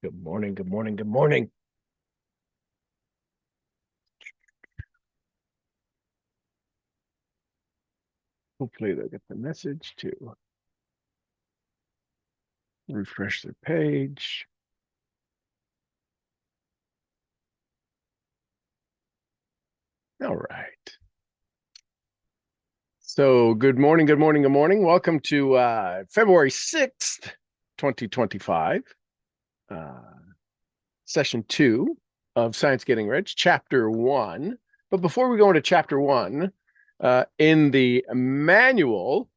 Good morning, good morning, good morning. Hopefully they'll get the message to refresh their page. All right. So good morning, good morning, good morning. Welcome to February 6th, 2025, session 2 of Science Getting Rich, chapter 1. But before we go into chapter 1, in the manual,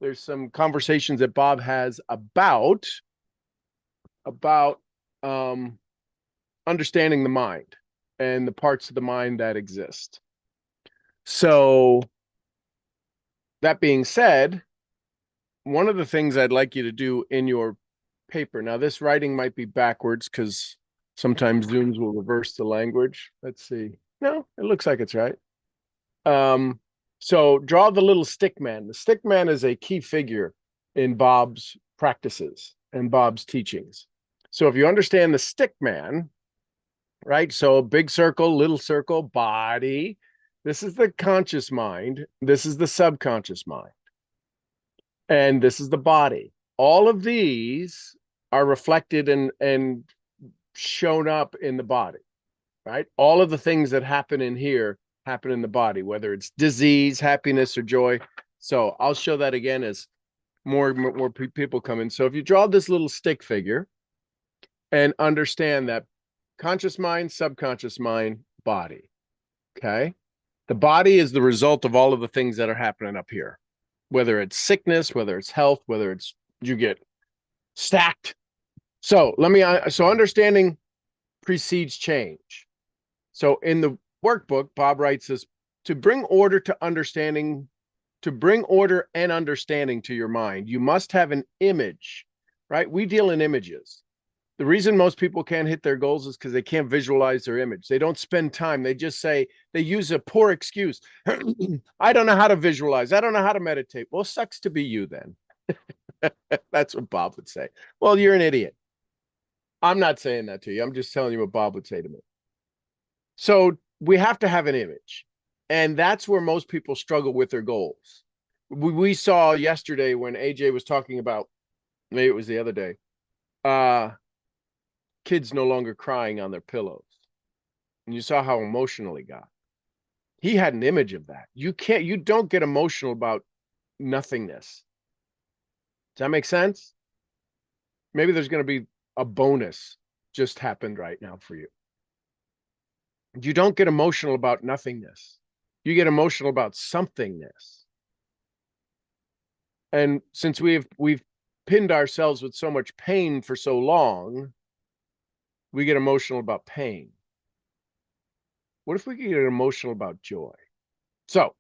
there's some conversations that Bob has about understanding the mind and the parts of the mind that exist. So that being said, one of the things I'd like you to do in your paper, now this writing might be backwards because sometimes Zooms will reverse the language. Let's see. No, it looks like it's right. So draw the little stick man. The stick man is a key figure in Bob's practices and Bob's teachings. So if you understand the stick man, right? So big circle, little circle, body. This is the conscious mind. This is the subconscious mind. And this is the body. All of these are reflected and shown up in the body, right? All of the things that happen in here happen in the body, whether it's disease, happiness, or joy. So I'll show that again as more people come in. So if you draw this little stick figure and understand that conscious mind, subconscious mind, body, okay? The body is the result of all of the things that are happening up here, whether it's sickness, whether it's health, whether it's you get stacked. So so understanding precedes change. So in the workbook, Bob writes this: to bring order to understanding, to bring order and understanding to your mind, you must have an image, right? We deal in images. The reason most people can't hit their goals is because they can't visualize their image. They don't spend time. They just say, they use a poor excuse. I don't know how to visualize. I don't know how to meditate. Well, sucks to be you then. That's what Bob would say. Well, you're an idiot. I'm not saying that to you. I'm just telling you what Bob would say to me. So we have to have an image. And that's where most people struggle with their goals. We saw yesterday when AJ was talking about, maybe it was the other day, kids no longer crying on their pillows. And you saw how emotional he got. He had an image of that. You don't get emotional about nothingness. Does that make sense? Maybe there's going to be a bonus just happened right now for you. You don't get emotional about nothingness. You get emotional about somethingness. And since we've pinned ourselves with so much pain for so long, we get emotional about pain. What if we get emotional about joy? So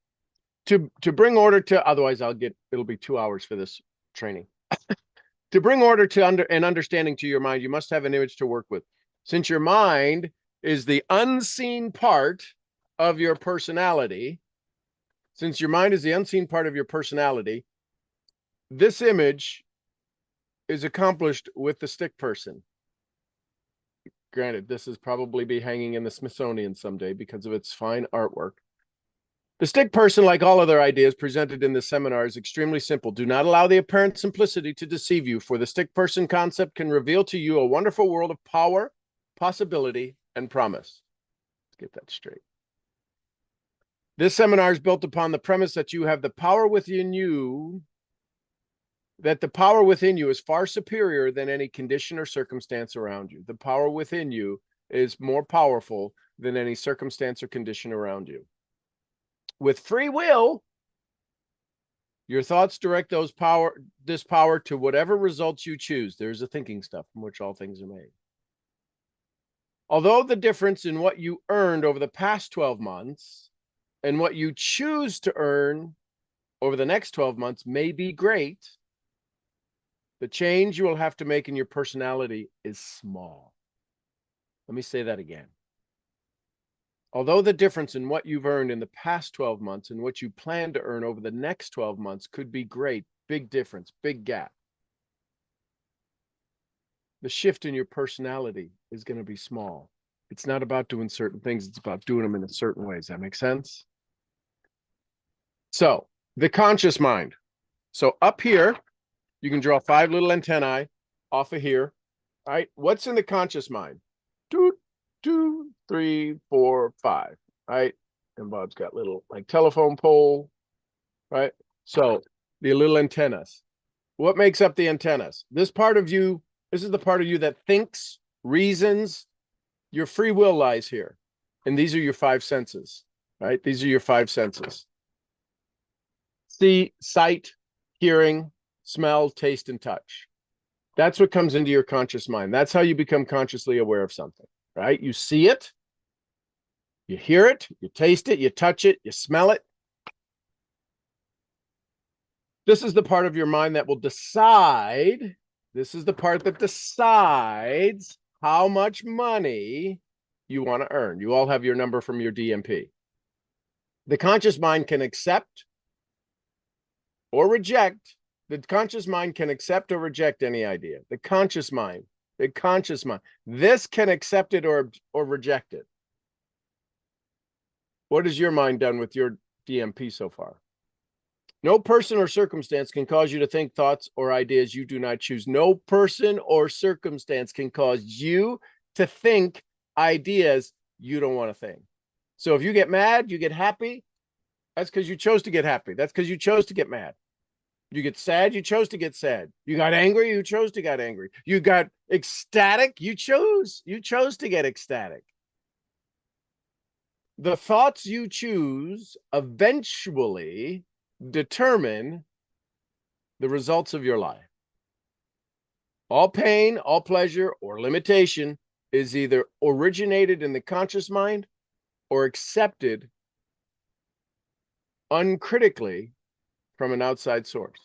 to bring order to, otherwise it'll be 2 hours for this training. To bring order to and understanding to your mind, you must have an image to work with. Since your mind is the unseen part of your personality, since your mind is the unseen part of your personality, this image is accomplished with the stick person. Granted, this is probably be hanging in the Smithsonian someday because of its fine artwork. The stick person, like all other ideas presented in this seminar, is extremely simple. Do not allow the apparent simplicity to deceive you, for the stick person concept can reveal to you a wonderful world of power, possibility, and promise. Let's get that straight. This seminar is built upon the premise that you have the power within you, that the power within you is far superior than any condition or circumstance around you. The power within you is more powerful than any circumstance or condition around you. With free will, your thoughts direct this power to whatever results you choose. There's a thinking stuff from which all things are made. Although the difference in what you earned over the past 12 months and what you choose to earn over the next 12 months may be great, the change you will have to make in your personality is small. Let me say that again. Although the difference in what you've earned in the past 12 months and what you plan to earn over the next 12 months could be great, big difference, big gap. the shift in your personality is going to be small. It's not about doing certain things. It's about doing them in a certain way. Does that make sense? So the conscious mind. So up here, you can draw 5 little antennae off of here. All right. What's in the conscious mind? 2, 2, 3, 4, 5. Right. And Bob's got little like telephone pole. Right. So the little antennas. What makes up the antennas? This part of you, this is the part of you that thinks, reasons. Your free will lies here. And these are your 5 senses. Right. These are your 5 senses. See, sight, hearing, smell, taste, and touch. That's what comes into your conscious mind. That's how you become consciously aware of something, right? You see it, you hear it, you taste it, you touch it, you smell it. This is the part of your mind that will decide. This is the part that decides how much money you want to earn. You all have your number from your DMP. The conscious mind can accept or reject. The conscious mind can accept or reject any idea. The conscious mind, this can accept it or reject it. What has your mind done with your DMP so far? No person or circumstance can cause you to think thoughts or ideas you do not choose. No person or circumstance can cause you to think ideas you don't want to think. So if you get mad, you get happy, that's because you chose to get happy. That's because you chose to get mad. You get sad, you chose to get sad. You got angry, you chose to get angry. You got ecstatic, you chose to get ecstatic. The thoughts you choose eventually determine the results of your life. All pain, all pleasure, or limitation is either originated in the conscious mind or accepted uncritically from an outside source.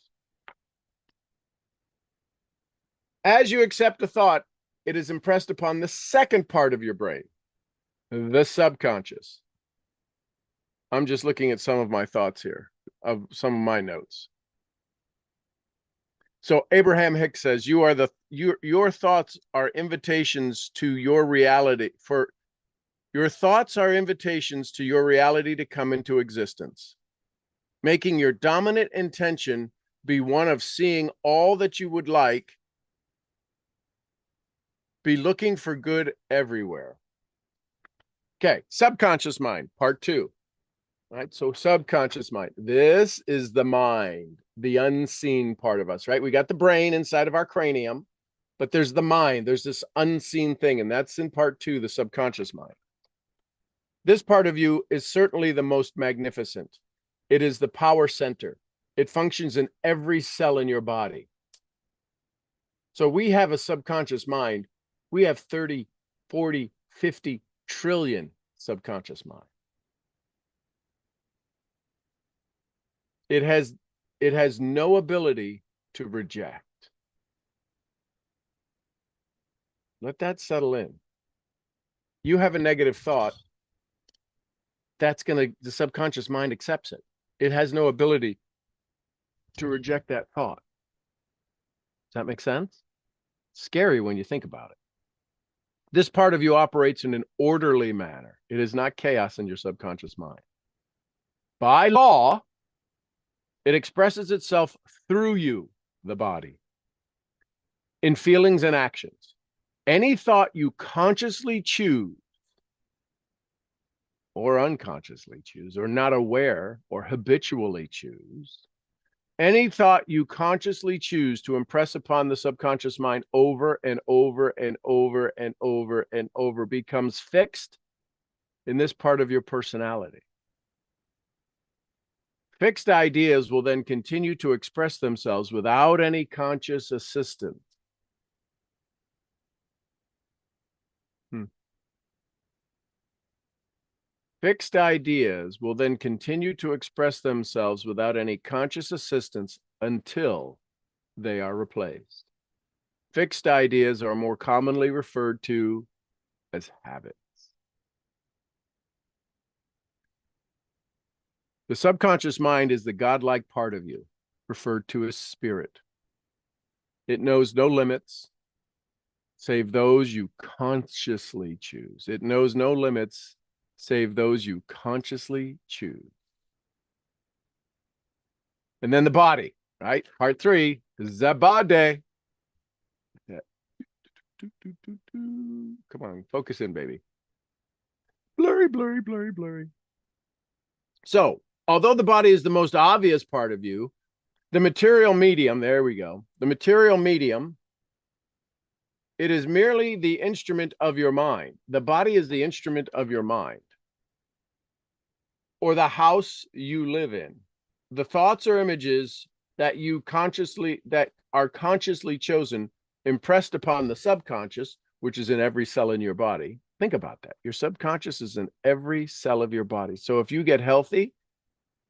As you accept a thought, it is impressed upon the second part of your brain, the subconscious. I'm just looking at some of my thoughts here, of some of my notes. So Abraham Hicks says, your thoughts are invitations to your reality. Your thoughts are invitations to your reality to come into existence, making your dominant intention be one of seeing all that you would like, be looking for good everywhere. Okay, subconscious mind, part 2. Right, so subconscious mind. This is the mind, the unseen part of us, right? We got the brain inside of our cranium, but there's the mind. There's this unseen thing, and that's in part 2, the subconscious mind. This part of you is certainly the most magnificent. It is the power center. It functions in every cell in your body. So we have a subconscious mind. We have 30, 40, 50 trillion subconscious mind. It has no ability to reject. Let that settle in. You have a negative thought, the subconscious mind accepts it. It has no ability to reject that thought. Does that make sense? Scary when you think about it. This part of you operates in an orderly manner. It is not chaos in your subconscious mind. By law, it expresses itself through you, the body, in feelings and actions. Any thought you consciously choose or unconsciously choose or not aware or habitually choose, any thought you consciously choose to impress upon the subconscious mind over and over and over and over and over becomes fixed in this part of your personality. Fixed ideas will then continue to express themselves without any conscious assistance. Fixed ideas will then continue to express themselves without any conscious assistance until they are replaced. Fixed ideas are more commonly referred to as habits. The subconscious mind is the godlike part of you, referred to as spirit. It knows no limits. save those you consciously choose. It knows no limits, save those you consciously choose. And then the body, right? Part 3, the body. Yeah. Come on, focus in, baby. Blurry, blurry, blurry, blurry. So, although the body is the most obvious part of you, the material medium, there we go. The material medium, it is merely the instrument of your mind. The body is the instrument of your mind, or the house you live in. The thoughts or images that are consciously chosen, impressed upon the subconscious, which is in every cell in your body. Think about that. Your subconscious is in every cell of your body. So if you get healthy,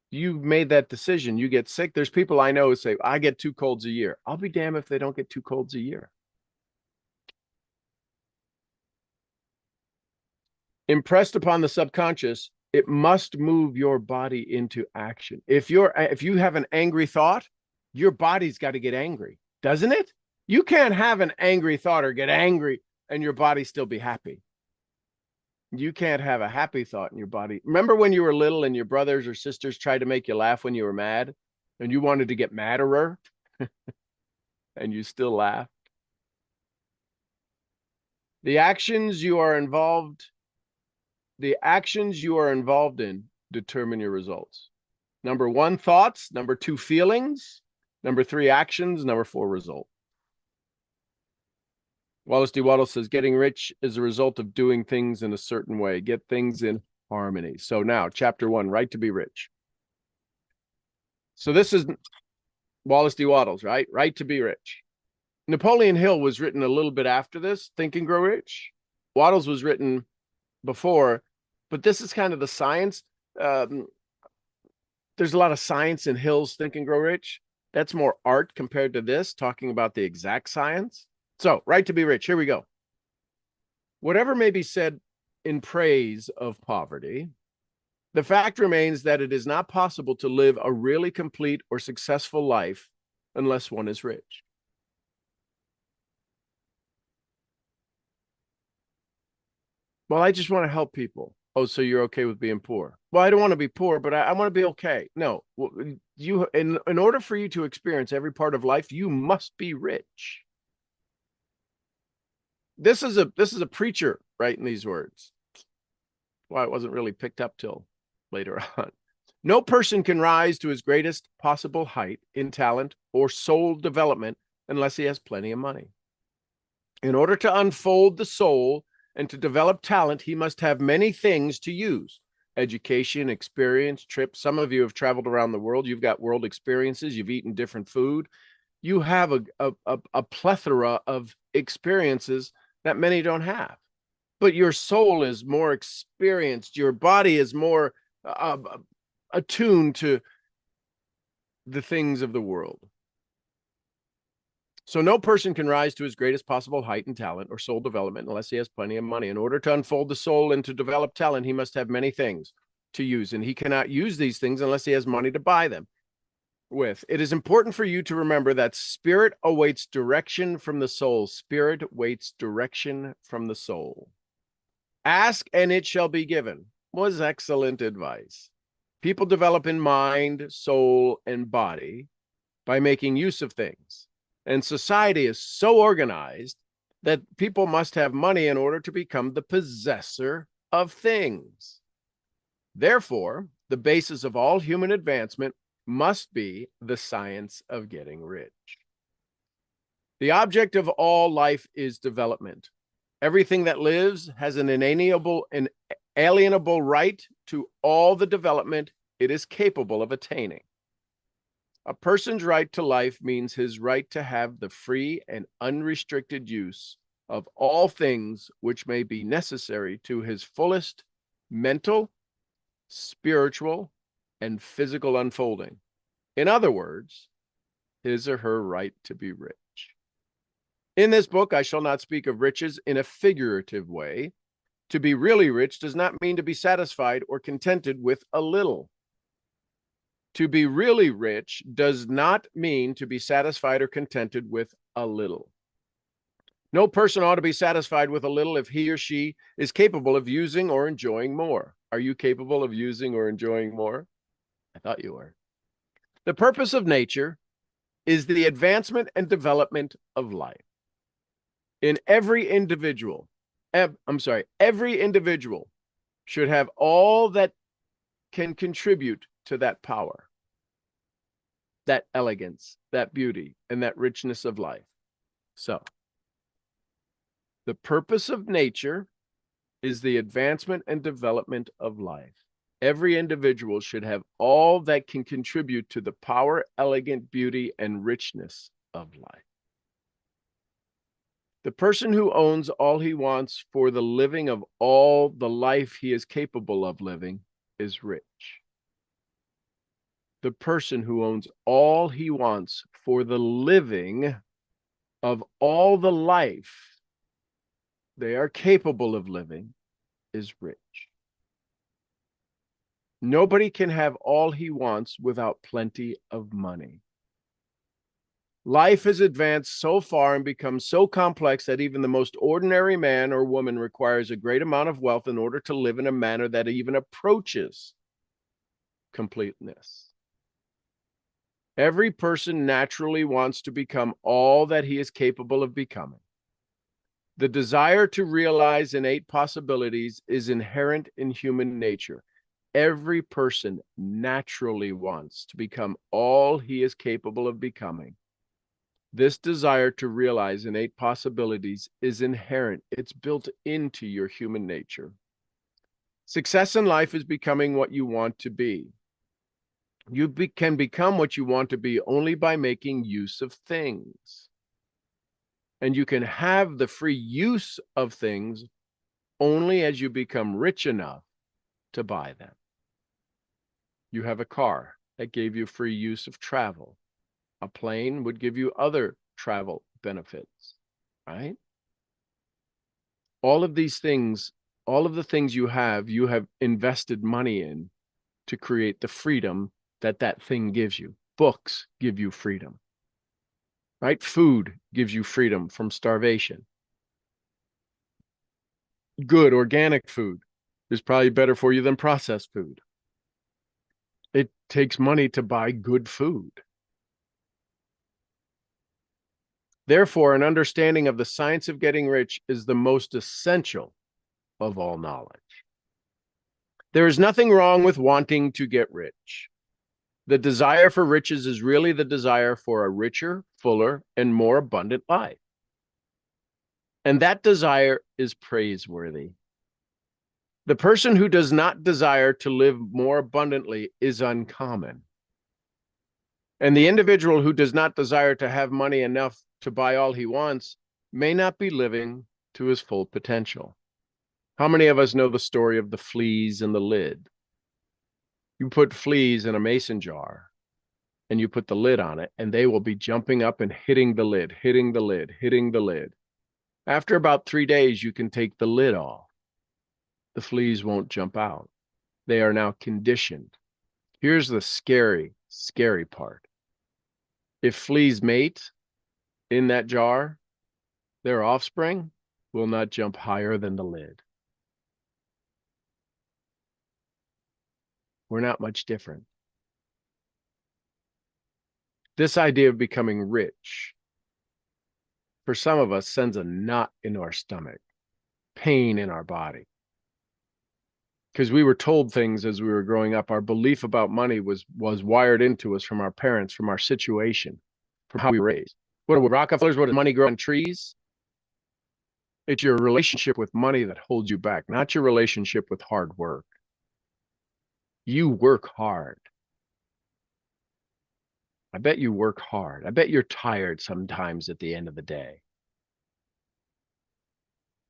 you made that decision. You get sick. There's people I know who say, I get 2 colds a year. I'll be damned if they don't get 2 colds a year. Impressed upon the subconscious, it must move your body into action. If you have an angry thought, your body's got to get angry, doesn't it? You can't have an angry thought or get angry and your body still be happy. You can't have a happy thought in your body. Remember when you were little and your brothers or sisters tried to make you laugh when you were mad and you wanted to get madderer and you still laughed? The actions you are involved in determine your results. Number 1, thoughts. Number 2, feelings. Number 3, actions. Number 4, result. Wallace D. Waddle says, getting rich is a result of doing things in a certain way. Get things in harmony. So now, chapter 1, right to be rich. So this is Wallace D. Waddle's, right? Right to be rich. Napoleon Hill was written a little bit after this, Think and Grow Rich. Waddle's was written before, but this is kind of the science. There's a lot of science in Hill's Think and Grow Rich. That's more art compared to this, talking about the exact science. So, right to be rich, here we go. Whatever may be said in praise of poverty, the fact remains that it is not possible to live a really complete or successful life unless one is rich. Well, I just want to help people. Oh, so you're okay with being poor? Well, I don't want to be poor, but I want to be okay. No, in order for you to experience every part of life, you must be rich. This is a preacher writing these words. Why it wasn't really picked up till later on. No person can rise to his greatest possible height in talent or soul development unless he has plenty of money. In order to unfold the soul and to develop talent, he must have many things to use: education, experience, trips. Some of you have traveled around the world. You've got world experiences. You've eaten different food. You have a plethora of experiences that many don't have. But your soul is more experienced. Your body is more attuned to the things of the world. So no person can rise to his greatest possible height and talent or soul development unless he has plenty of money. In order to unfold the soul and to develop talent, he must have many things to use, and he cannot use these things unless he has money to buy them with. It is important for you to remember that spirit awaits direction from the soul. Spirit waits direction from the soul. Ask and it shall be given was excellent advice. People develop in mind, soul, and body by making use of things. And society is so organized that people must have money in order to become the possessor of things. Therefore, the basis of all human advancement must be the science of getting rich. The object of all life is development. Everything that lives has an inalienable right to all the development it is capable of attaining. A person's right to life means his right to have the free and unrestricted use of all things which may be necessary to his fullest mental, spiritual, and physical unfolding. In other words, his or her right to be rich. In this book, I shall not speak of riches in a figurative way. To be really rich does not mean to be satisfied or contented with a little. To be really rich does not mean to be satisfied or contented with a little. No person ought to be satisfied with a little if he or she is capable of using or enjoying more. Are you capable of using or enjoying more? I thought you were. The purpose of nature is the advancement and development of life. In every individual, every individual should have all that can contribute to that power, that elegance, that beauty, and that richness of life. So, the purpose of nature is the advancement and development of life. Every individual should have all that can contribute to the power, elegant beauty, and richness of life. The person who owns all he wants for the living of all the life he is capable of living is rich. The person who owns all he wants for the living of all the life they are capable of living is rich. Nobody can have all he wants without plenty of money. Life has advanced so far and become so complex that even the most ordinary man or woman requires a great amount of wealth in order to live in a manner that even approaches completeness. Every person naturally wants to become all that he is capable of becoming. The desire to realize innate possibilities is inherent in human nature. Every person naturally wants to become all he is capable of becoming. This desire to realize innate possibilities is inherent. It's built into your human nature. Success in life is becoming what you want to be. You can become what you want to be only by making use of things. And you can have the free use of things only as you become rich enough to buy them. You have a car that gave you free use of travel. A plane would give you other travel benefits, right? All of these things, all of the things you have invested money in to create the freedom that that thing gives you. Books give you freedom, right? Food gives you freedom from starvation. Good organic food is probably better for you than processed food. It takes money to buy good food. Therefore, an understanding of the science of getting rich is the most essential of all knowledge. There is nothing wrong with wanting to get rich. The desire for riches is really the desire for a richer, fuller, and more abundant life. And that desire is praiseworthy. The person who does not desire to live more abundantly is uncommon. And the individual who does not desire to have money enough to buy all he wants may not be living to his full potential. How many of us know the story of the fleas and the lid? You put fleas in a mason jar and you put the lid on it, and they will be jumping up and hitting the lid, hitting the lid, hitting the lid. After about 3 days, you can take the lid off. The fleas won't jump out. They are now conditioned. Here's the scary, scary part. If fleas mate in that jar, their offspring will not jump higher than the lid. We're not much different. This idea of becoming rich, for some of us, sends a knot into our stomach, pain in our body. Because we were told things as we were growing up. Our belief about money was wired into us from our parents, from our situation, from how we were raised. What are we, Rockefellers? What does money grow on trees? It's your relationship with money that holds you back, not your relationship with hard work. You work hard. I bet you work hard. I bet you're tired sometimes at the end of the day.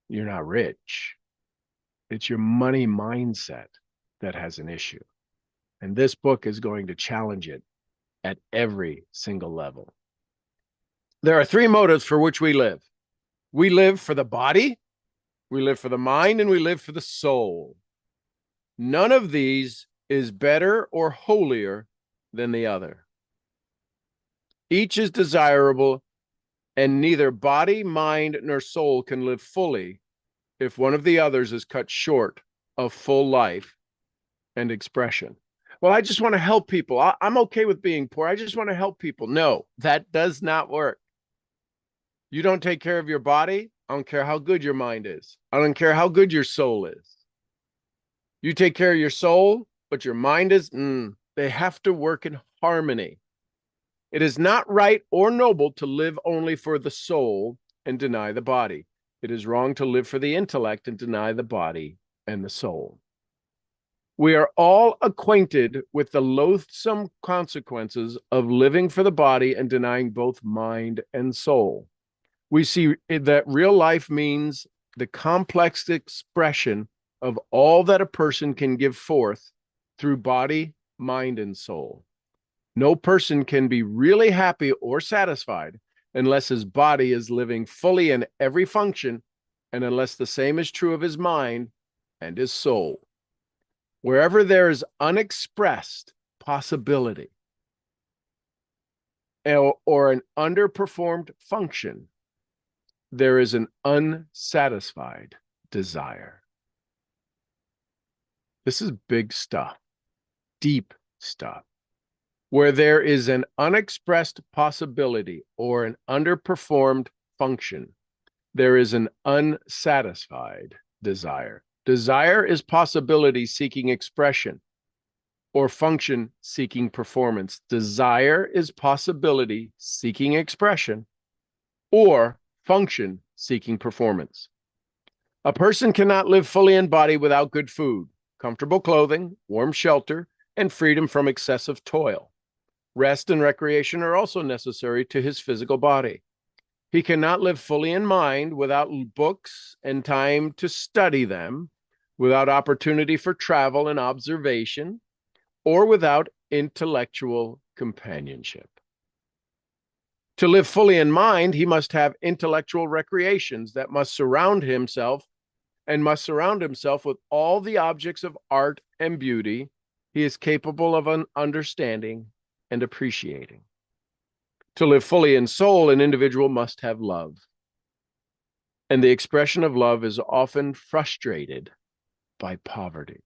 You're not rich. It's your money mindset that has an issue. And this book is going to challenge it at every single level. There are 3 motives for which we live. We live for the body, we live for the mind, and we live for the soul. None of these is better or holier than the other. Each is desirable and neither body, mind, nor soul can live fully if one of the others is cut short of full life and expression. Well, I just want to help people. I'm okay with being poor. I just want to help people. No, that does not work. You don't take care of your body. I don't care how good your mind is. I don't care how good your soul is. You take care of your soul, but your mind is, they have to work in harmony. It is not right or noble to live only for the soul and deny the body. It is wrong to live for the intellect and deny the body and the soul. We are all acquainted with the loathsome consequences of living for the body and denying both mind and soul. We see that real life means the complex expression of all that a person can give forth through body, mind, and soul. No person can be really happy or satisfied unless his body is living fully in every function, and unless the same is true of his mind and his soul. Wherever there is unexpressed possibility or an underperformed function, there is an unsatisfied desire. This is big stuff, deep stuff. Where there is an unexpressed possibility or an underperformed function, there is an unsatisfied desire. Desire is possibility seeking expression or function seeking performance. Desire is possibility seeking expression or function seeking performance. A person cannot live fully in body without good food, comfortable clothing, warm shelter, and freedom from excessive toil. Rest and recreation are also necessary to his physical body. He cannot live fully in mind without books and time to study them, without opportunity for travel and observation, or without intellectual companionship. To live fully in mind, he must have intellectual recreations that must surround himself with all the objects of art and beauty he is capable of understanding and appreciating. To live fully in soul, an individual must have love. And the expression of love is often frustrated by poverty.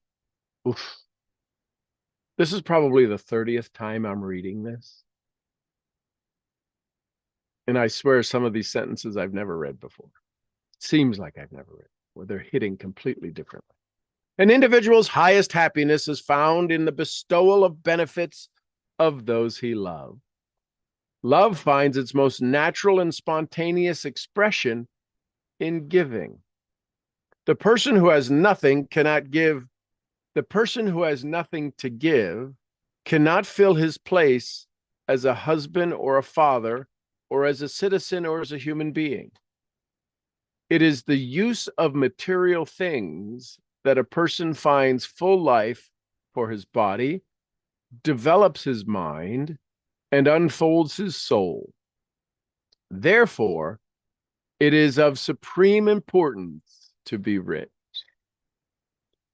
Oof. This is probably the 30th time I'm reading this. And I swear some of these sentences I've never read before. It seems like I've never read, where they're hitting completely differently. An individual's highest happiness is found in the bestowal of benefits of those he loves. Love finds its most natural and spontaneous expression in giving. The person who has nothing cannot give. The person who has nothing to give cannot fill his place as a husband or a father or as a citizen or as a human being. It is the use of material things that a person finds full life for his body, develops his mind, and unfolds his soul. Therefore, it is of supreme importance to be rich.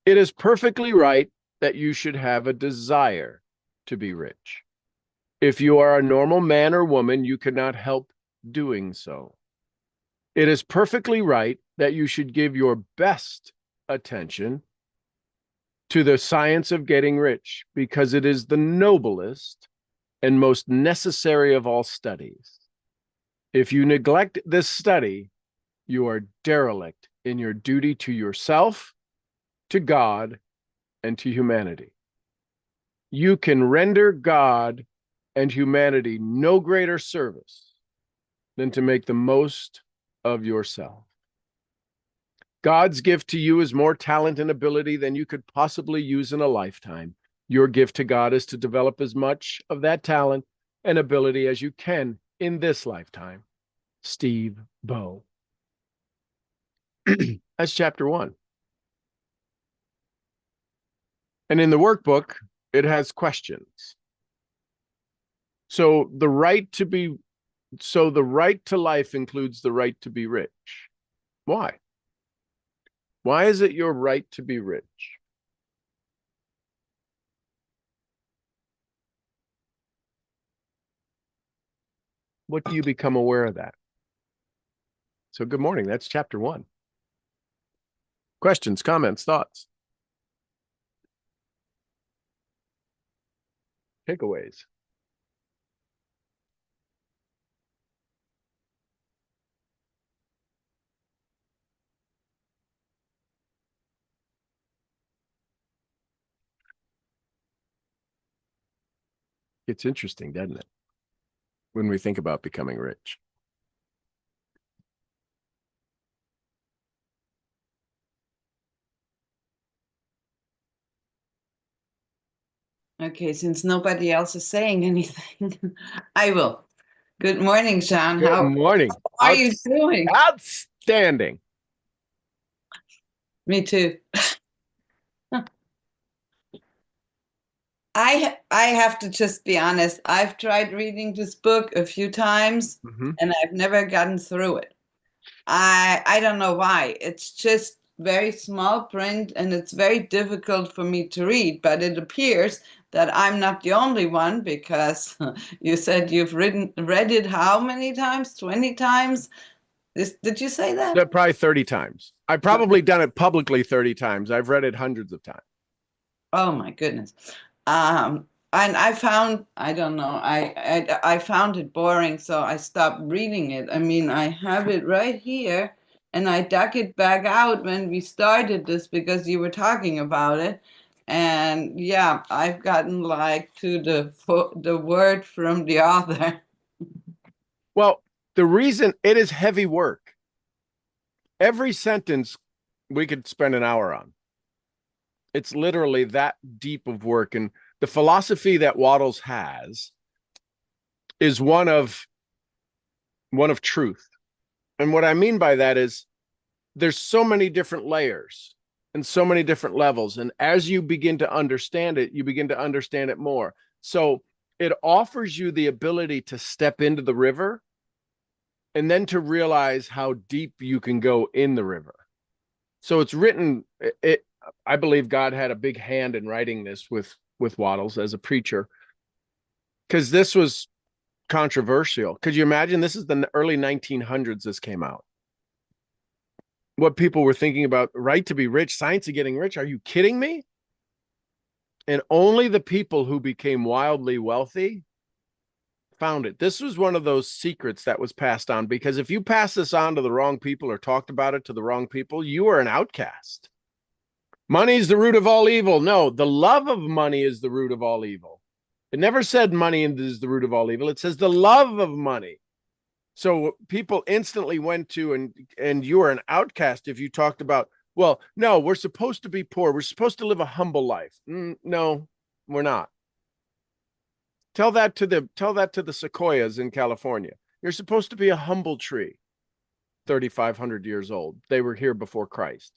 It is perfectly right that you should have a desire to be rich. If you are a normal man or woman, you cannot help doing so. It is perfectly right that you should give your best attention to the science of getting rich, because it is the noblest and most necessary of all studies. If you neglect this study, you are derelict in your duty to yourself, to God, and to humanity. You can render God and humanity no greater service than to make the most of yourself. God's gift to you is more talent and ability than you could possibly use in a lifetime. Your gift to God is to develop as much of that talent and ability as you can in this lifetime. Steve Bow. That's chapter 1. And in the workbook, it has questions. So the right to life includes the right to be rich. Why? Why is it your right to be rich? What do you become aware of that? So good morning. That's chapter 1. Questions, comments, thoughts, takeaways. It's interesting, doesn't it? When we think about becoming rich. Okay, since nobody else is saying anything, I will. Good morning, Sean. Good How morning. are you doing? Outstanding. Me too. I have to just be honest. I've tried reading this book a few times and I've never gotten through it. I don't know why. It's just very small print and it's very difficult for me to read, but it appears that I'm not the only one because you said you've read it how many times? 20 times? Did you say that? Probably 30 times. I've probably done it publicly 30 times. I've read it hundreds of times. Oh my goodness. And I found, I don't know, I found it boring, so I stopped reading it. I mean, I have it right here, and I dug it back out when we started this because you were talking about it. And yeah, I've gotten like to the word from the author. Well, the reason it is heavy work, every sentence we could spend an hour on. It's literally that deep of work. And the philosophy that Waddles has is one of truth. And what I mean by that is there's so many different layers and so many different levels. And as you begin to understand it, you begin to understand it more. So it offers you the ability to step into the river and then to realize how deep you can go in the river. So it's written, I believe God had a big hand in writing this with Waddles as a preacher, because this was controversial. Could you imagine? This is the early 1900s this came out. What people were thinking about, right to be rich, science of getting rich. Are you kidding me? And only the people who became wildly wealthy found it. This was one of those secrets that was passed on, because if you pass this on to the wrong people or talked about it to the wrong people, you are an outcast. Money is the root of all evil. No, the love of money is the root of all evil. It never said money is the root of all evil. It says the love of money. So people instantly went to, and you are an outcast if you talked about, well, no, we're supposed to be poor. We're supposed to live a humble life. No, we're not. Tell that to the sequoias in California. You're supposed to be a humble tree. 3,500 years old. They were here before Christ.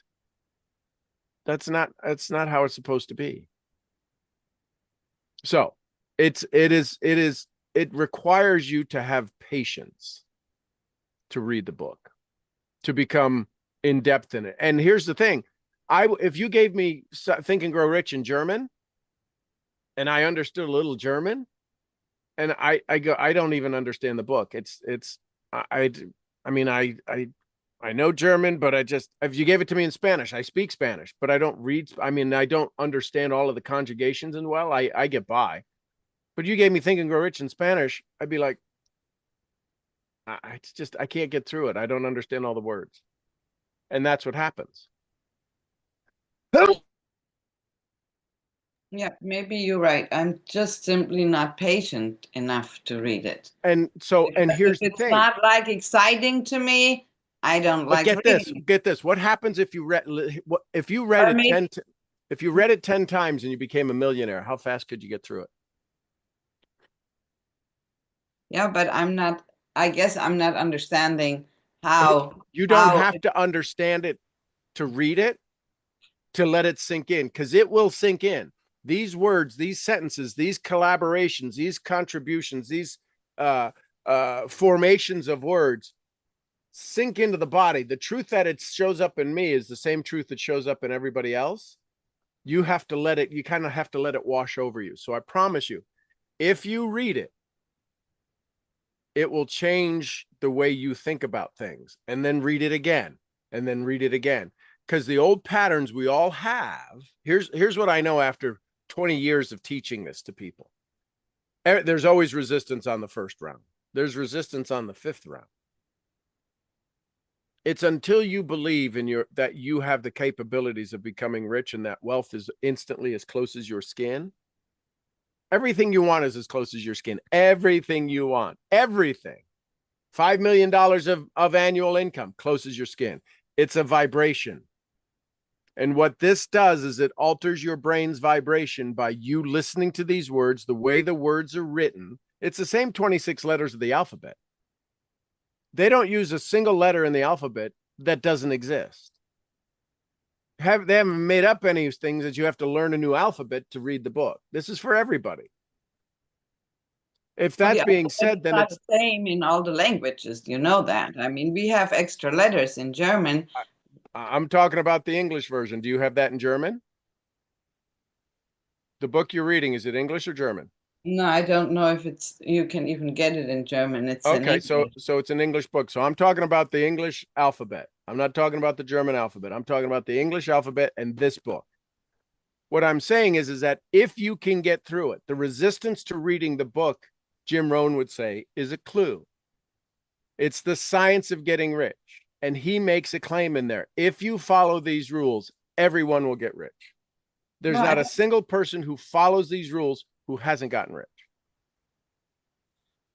That's not how it's supposed to be. So it requires you to have patience to read the book, to become in depth in it. And here's the thing. If you gave me Think and Grow Rich in German and I understood a little German, and I don't even understand the book. I know German, but if you gave it to me in Spanish, I speak Spanish, but I don't read. I mean, I don't understand all of the conjugations and well, I get by. But you gave me Think and Grow Rich in Spanish, I'd be like, I can't get through it. I don't understand all the words. And that's what happens. Yeah, maybe you're right. I'm just simply not patient enough to read it. And here's the thing. It's not like exciting to me. I don't like reading. Get this. What happens if you read it 10 times and you became a millionaire? How fast could you get through it? Yeah, but I guess I'm not understanding how. You don't have to understand it to read it, to let it sink in, because it will sink in. These words, these sentences, these collaborations, these contributions, these formations of words sink into the body. The truth that it shows up in me is the same truth that shows up in everybody else. You kind of have to let it wash over you. So I promise you, if you read it it will change the way you think about things. And then read it again, and then read it again. Because the old patterns we all have, here's what I know after 20 years of teaching this to people. There's always resistance on the first round. There's resistance on the fifth round. It's until you believe in that you have the capabilities of becoming rich and that wealth is instantly as close as your skin. Everything you want is as close as your skin. Everything you want, everything. $5 million of annual income, close as your skin. It's a vibration. And what this does is it alters your brain's vibration by you listening to these words, the way the words are written. It's the same 26 letters of the alphabet. They don't use a single letter in the alphabet that doesn't exist. They haven't made up any things that you have to learn a new alphabet to read the book. This is for everybody. If that's being said, then it's the same in all the languages. You know that. I mean, we have extra letters in German. I'm talking about the English version. Do you have that in German? The book you're reading, is it English or German? No, I don't know if you can even get it in German. It's okay, so it's an English book. So I'm talking about the English alphabet. I'm not talking about the German alphabet. I'm talking about the English alphabet and this book. What I'm saying is that if you can get through it, the resistance to reading the book, Jim Rohn would say, is a clue. It's the science of getting rich. And he makes a claim in there. If you follow these rules, everyone will get rich. There's not a single person who follows these rules who hasn't gotten rich.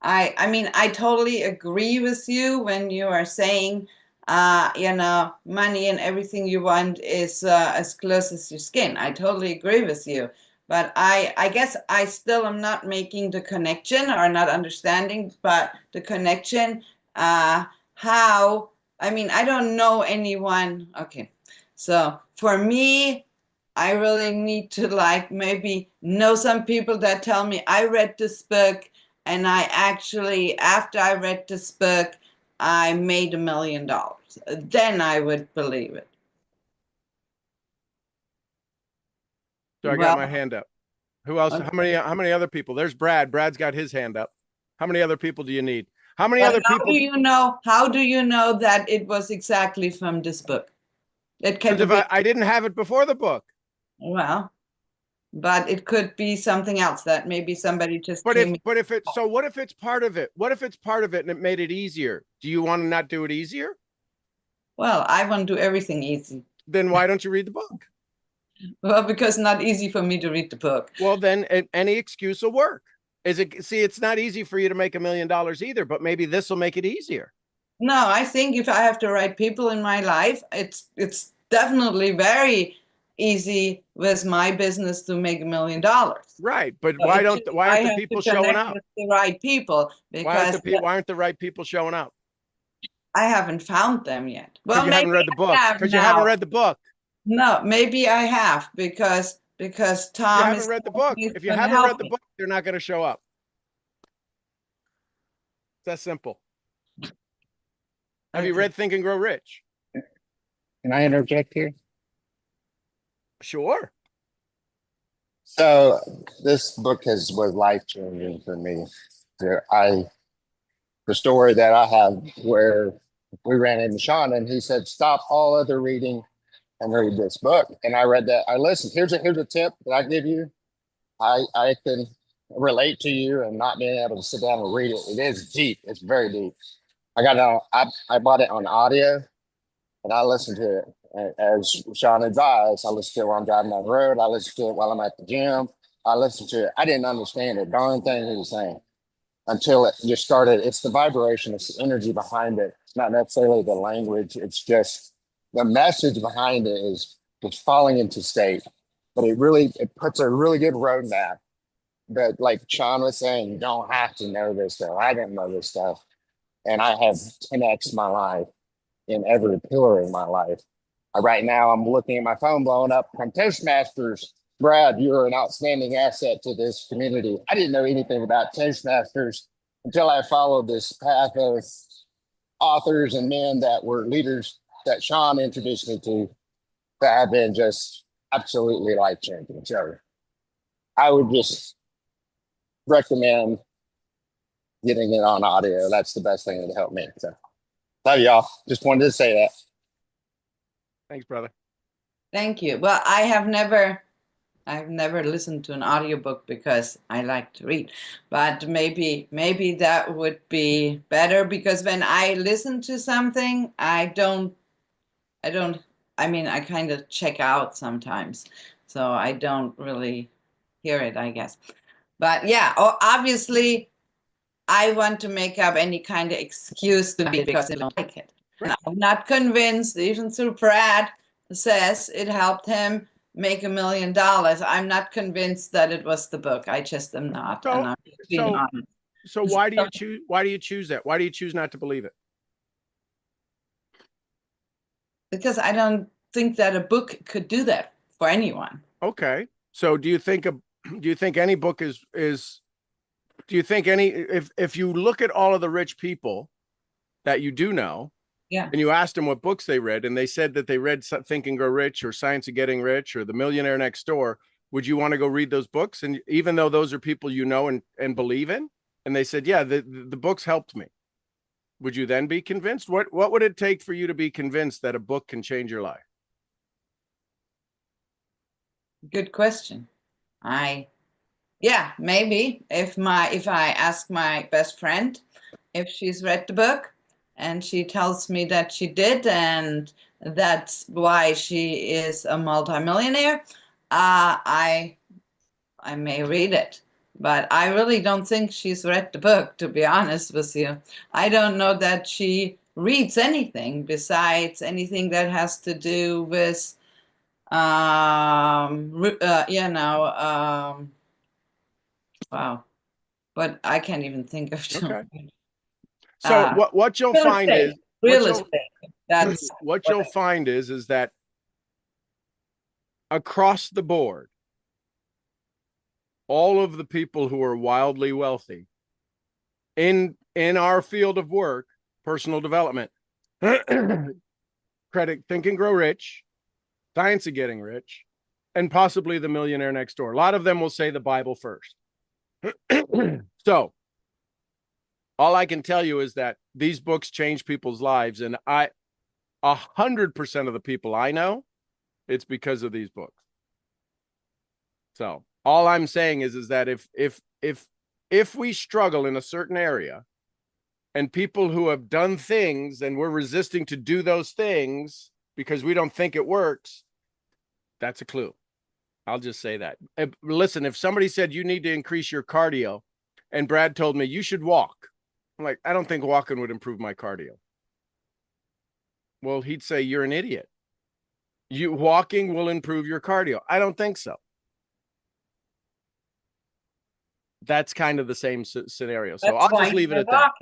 I mean, I totally agree with you when you are saying, money and everything you want is as close as your skin. I totally agree with you. But I guess I still am not making the connection or not understanding, but the connection, how, I mean, I don't know anyone. Okay. So for me, I really need to maybe know some people that tell me I read this book and I actually, after I read this book, I made $1 million. Then I would believe it. So I got my hand up. Who else? Okay. How many other people? There's Brad. Brad's got his hand up. How many other people do you need? How many other people? How do you know that it was exactly from this book? It can be. I didn't have it before the book. Well, but it could be something else that maybe somebody just what if it's part of it? What if it's part of it and it made it easier? Do you want to not do it easier? Well, I want to do everything easy. Then why don't you read the book? Well, because it's not easy for me to read the book. Well, then any excuse will work. It's not easy for you to make $1 million either, but maybe this will make it easier. No, I think if I have the right people in my life, it's definitely very easy with my business to make $1 million. Right, but so why aren't the people showing up? The right people, because why aren't the right people showing up? I haven't found them yet. Well, you haven't read the book. Because you haven't read the book. No, maybe I have because Tom. You haven't read the book. If you haven't read the book, they're not going to show up. It's that simple. Have you read Think and Grow Rich? Can I interject here? Sure. So this book was life-changing for me. The story that I have where we ran into Sean and he said, stop all other reading and read this book. And I read that. I listened. Here's a tip that I give you. I can relate to you and not being able to sit down and read it. It is deep. It's very deep. I got it on, I bought it on audio and I listened to it. As Sean advised, I listened to it while I'm driving down the road. I listened to it while I'm at the gym. I listened to it. I didn't understand a darn thing he was saying until it just started. It's the vibration. It's the energy behind it. It's not necessarily the language. It's just the message behind it is just falling into state. But it puts a really good roadmap. But like Sean was saying, you don't have to know this stuff. I didn't know this stuff. And I have 10x my life in every pillar in my life. Right now, I'm looking at my phone blowing up from Toastmasters. Brad, you're an outstanding asset to this community. I didn't know anything about Toastmasters until I followed this path of authors and men that were leaders that Sean introduced me to that have been just absolutely life-changing. So I would just recommend getting it on audio. That's the best thing that helped me. So love y'all. Just wanted to say that. Thanks, brother. Thank you. Well, I've never listened to an audiobook because I like to read, but maybe that would be better, because when I listen to something, I mean, I kind of check out sometimes, so I don't really hear it, I guess. But yeah, obviously I want to make up any kind of excuse to read because I don't like it. Right. I'm not convinced, even through Brad says it helped him make $1 million. I'm not convinced that it was the book. I just am not. So, and I'm just being honest. So why do you choose? Why do you choose that? Why do you choose not to believe it? Because I don't think that a book could do that for anyone. Okay. So do you think any book is do you think any, if you look at all of the rich people that you do know, yeah, and you asked them what books they read, and they said that they read Think and Grow Rich or Science of Getting Rich or The Millionaire Next Door, would you want to go read those books? And even though those are people you know and believe in, and they said, yeah, the books helped me, would you then be convinced? What would it take for you to be convinced that a book can change your life? good question. Yeah, maybe if I ask my best friend if she's read the book and she tells me that she did and that's why she is a multimillionaire, I may read it. But I really don't think she's read the book, to be honest with you. I don't know that she reads anything besides anything that has to do with wow, but I can't even think of Okay. So what you'll find is real estate. That's what you'll find is that across the board, all of the people who are wildly wealthy in our field of work, personal development, credit, Think and Grow Rich, Science of Getting Rich, and possibly The Millionaire Next Door. A lot of them will say the Bible first. So all I can tell you is that these books change people's lives. And 100% of the people I know, it's because of these books. So all I'm saying is that if we struggle in a certain area and people who have done things and we're resisting to do those things because we don't think it works, that's a clue. I'll just say that. Listen, if somebody said you need to increase your cardio and Brad told me you should walk, I'm like, I don't think walking would improve my cardio. Well, he'd say, you're an idiot. Walking will improve your cardio. I don't think so. That's kind of the same scenario. So I'll just leave it at that.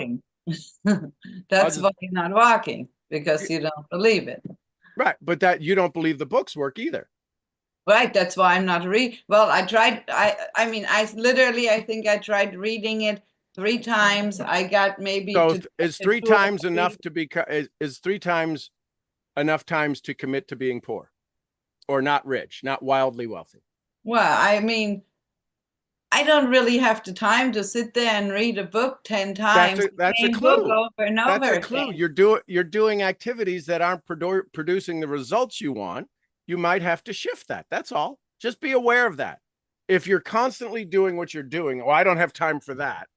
That's why you're not walking, because you don't believe it. Right. But that you don't believe the books work either. Right. That's why I'm not well, I tried. I mean, I think I tried reading it 3 times. I got maybe. So is 3 times enough to be, is 3 times enough times to commit to being poor or not rich, not wildly wealthy? Well, I mean, I don't really have the time to sit there and read a book 10 times. That's a clue. Over and over. That's a clue. You're doing activities that aren't producing the results you want. You might have to shift that. That's all. Just be aware of that. If you're constantly doing what you're doing, I don't have time for that.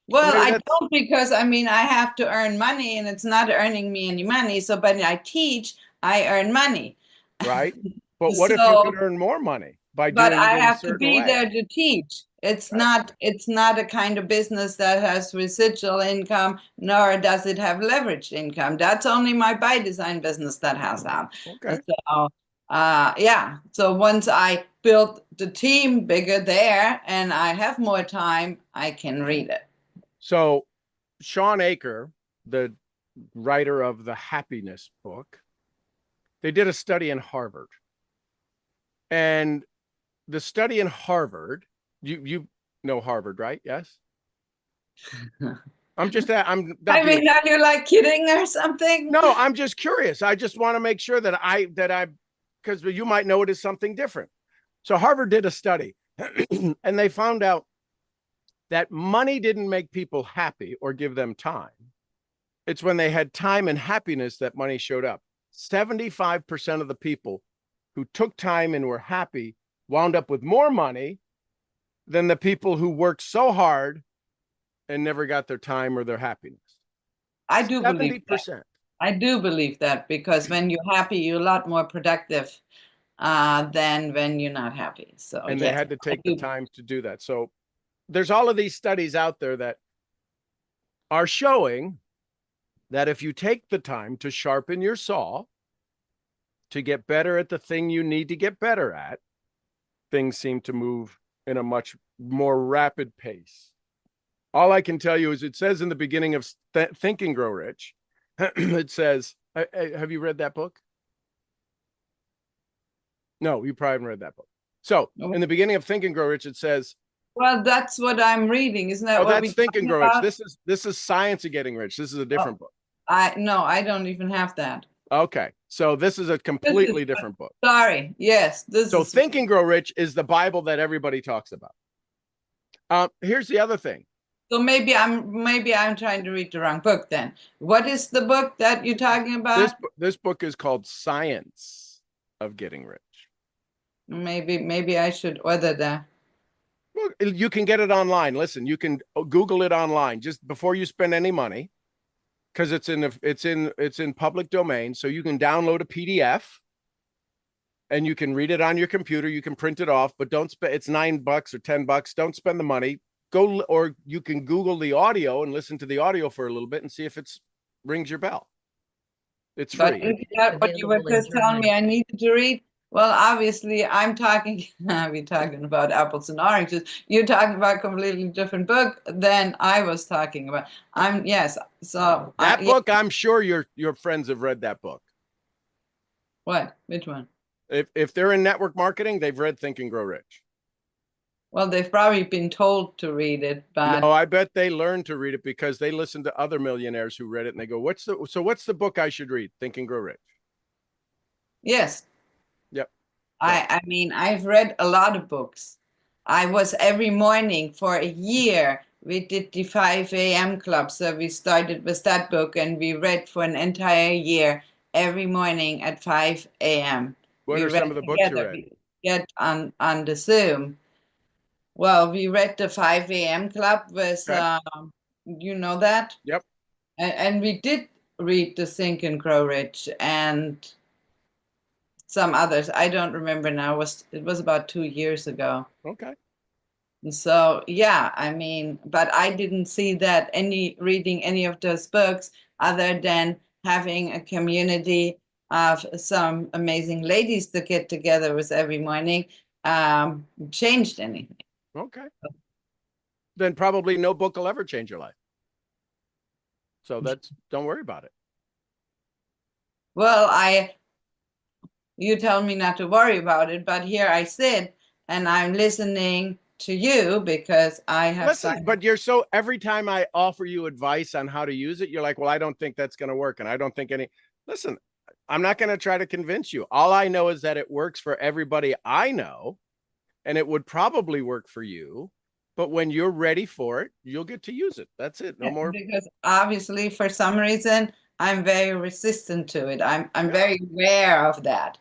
Well, I don't, because I mean, I have to earn money and it's not earning me any money. So, but I teach, I earn money. Right. But what if you can earn more money by doing it in a certain way? But I have to be there to teach. It's not a kind of business that has residual income, nor does it have leveraged income. That's only my by design business that has that. Okay. So, yeah. So once I build the team bigger there and I have more time, I can read it. So Sean Aker, the writer of the Happiness book, they did a study in Harvard. And the study in Harvard, you know Harvard, right? Yes. I mean, are you like kidding or something? No, I'm just curious. I just want to make sure that I because you might know it as something different. So Harvard did a study and they found out that money didn't make people happy or give them time. It's when they had time and happiness that money showed up. 75% of the people who took time and were happy wound up with more money than the people who worked so hard and never got their time or their happiness. I do believe 70%. that. I do believe that, because when you're happy, you're a lot more productive than when you're not happy. So, And yes, they had to take the time to do that. So there's all of these studies out there that are showing that if you take the time to sharpen your saw, to get better at the thing you need to get better at, things seem to move in a much more rapid pace. All I can tell you is it says in the beginning of Think and Grow Rich, it says, have you read that book? No, you probably haven't read that book. So in the beginning of Think and Grow Rich, it says, well, that's what I'm reading. Isn't that what that's Think and Grow Rich. This is Science of Getting Rich. This is a different book. No, I don't even have that. Okay. So this is a completely different book. Sorry. Yes. So Think and Grow Rich is the Bible that everybody talks about. Here's the other thing. So maybe I'm trying to read the wrong book then. What is the book that you're talking about? This book is called Science of Getting Rich. Maybe I should order that. Well, you can get it online. Listen, you can Google it online just before you spend any money, because it's in public domain. So you can download a PDF and you can read it on your computer. You can print it off, but don't spend. It's $9 or $10. Don't spend the money. Go, or you can Google the audio and listen to the audio for a little bit and see if it rings your bell. It's free. But is that what you were just telling me I needed to read? Well, obviously, we're talking about apples and oranges. You're talking about a completely different book than I was talking about. So that book, I'm sure your friends have read that book. What? Which one? If they're in network marketing, they've read Think and Grow Rich. Well, they've probably been told to read it, but no, I bet they learned to read it because they listened to other millionaires who read it and they go, what's the book I should read? Think and Grow Rich. Yes. Yep. I mean, I've read a lot of books. I was every morning for a year. We did the 5 a.m. club. So we started with that book and we read for an entire year every morning at 5 a.m. What are some of the books you read? We get on the Zoom. Well, we read the 5 a.m. club with, you know that? Yep. And we did read the Think and Grow Rich and some others. I don't remember now. It was about 2 years ago. Okay. So yeah, I mean, but I didn't see that reading any of those books other than having a community of some amazing ladies to get together with every morning changed anything. Okay. Then probably no book will ever change your life. So don't worry about it. Well, you tell me not to worry about it, but here I sit and I'm listening to you because I have. Listen, but every time I offer you advice on how to use it, you're like, well, I don't think that's going to work. And I don't think listen, I'm not going to try to convince you. All I know is that it works for everybody I know. And it would probably work for you, but when you're ready for it, you'll get to use it. That's it. No more. Because obviously, for some reason, I'm very resistant to it. I'm very aware of that.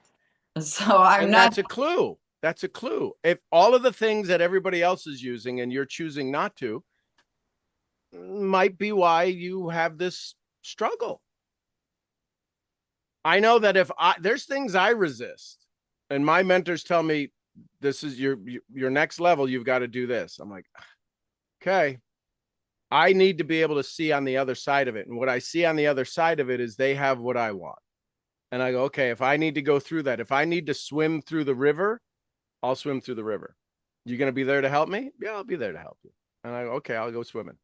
So I'm not. That's a clue. That's a clue. If all of the things that everybody else is using and you're choosing not to, might be why you have this struggle. I know that there's things I resist, and my mentors tell me, this is your next level. You've got to do this. I'm like, okay, I need to be able to see on the other side of it. And what I see on the other side of it is they have what I want. And I go, okay, if I need to go through that, if I need to swim through the river, I'll swim through the river. You're going to be there to help me? Yeah, I'll be there to help you. And I go, okay, I'll go swimming.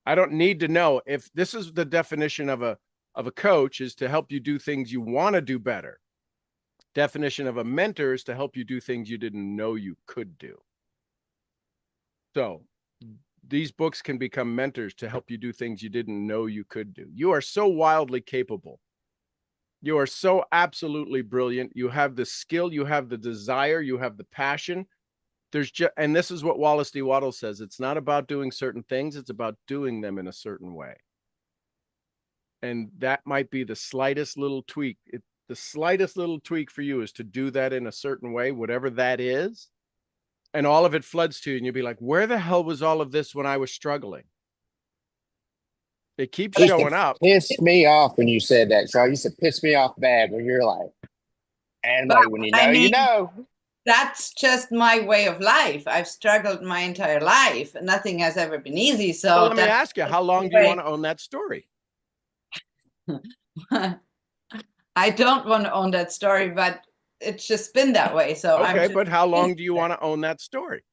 I don't need to know. If this is the definition of a coach, is to help you do things you want to do better. Definition of a mentor is to help you do things you didn't know you could do. So these books can become mentors to help you do things you didn't know you could do. You are so wildly capable. You are so absolutely brilliant. You have the skill, you have the desire, you have the passion. There's just, and this is what Wallace D. Waddle says, it's not about doing certain things, it's about doing them in a certain way. And that might be the slightest little tweak. The slightest little tweak for you is to do that in a certain way, whatever that is. And all of it floods to you, and you'll be like, where the hell was all of this when I was struggling? It keeps showing up. Piss me off when you said that, Charlie. You used to piss me off bad when you're like, and But like when you know, I mean, you know. that's just my way of life. I've struggled my entire life. Nothing has ever been easy. So Well, let me ask you, how long do you want to own that story? I don't want to own that story, but it's just been that way. So okay, but how long do you want to own that story?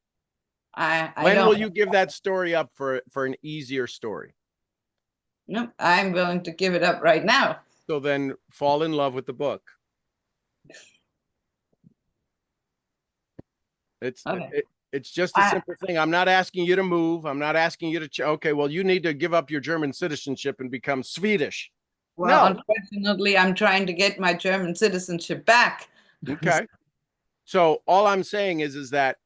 When don't, will you give that story up for an easier story? No, I'm willing to give it up right now. So then fall in love with the book. It's okay. It's just a simple thing. I'm not asking you to move. I'm not asking you to okay, well, you need to give up your German citizenship and become Swedish. Well, no. Unfortunately, I'm trying to get my German citizenship back. Okay. So all I'm saying is that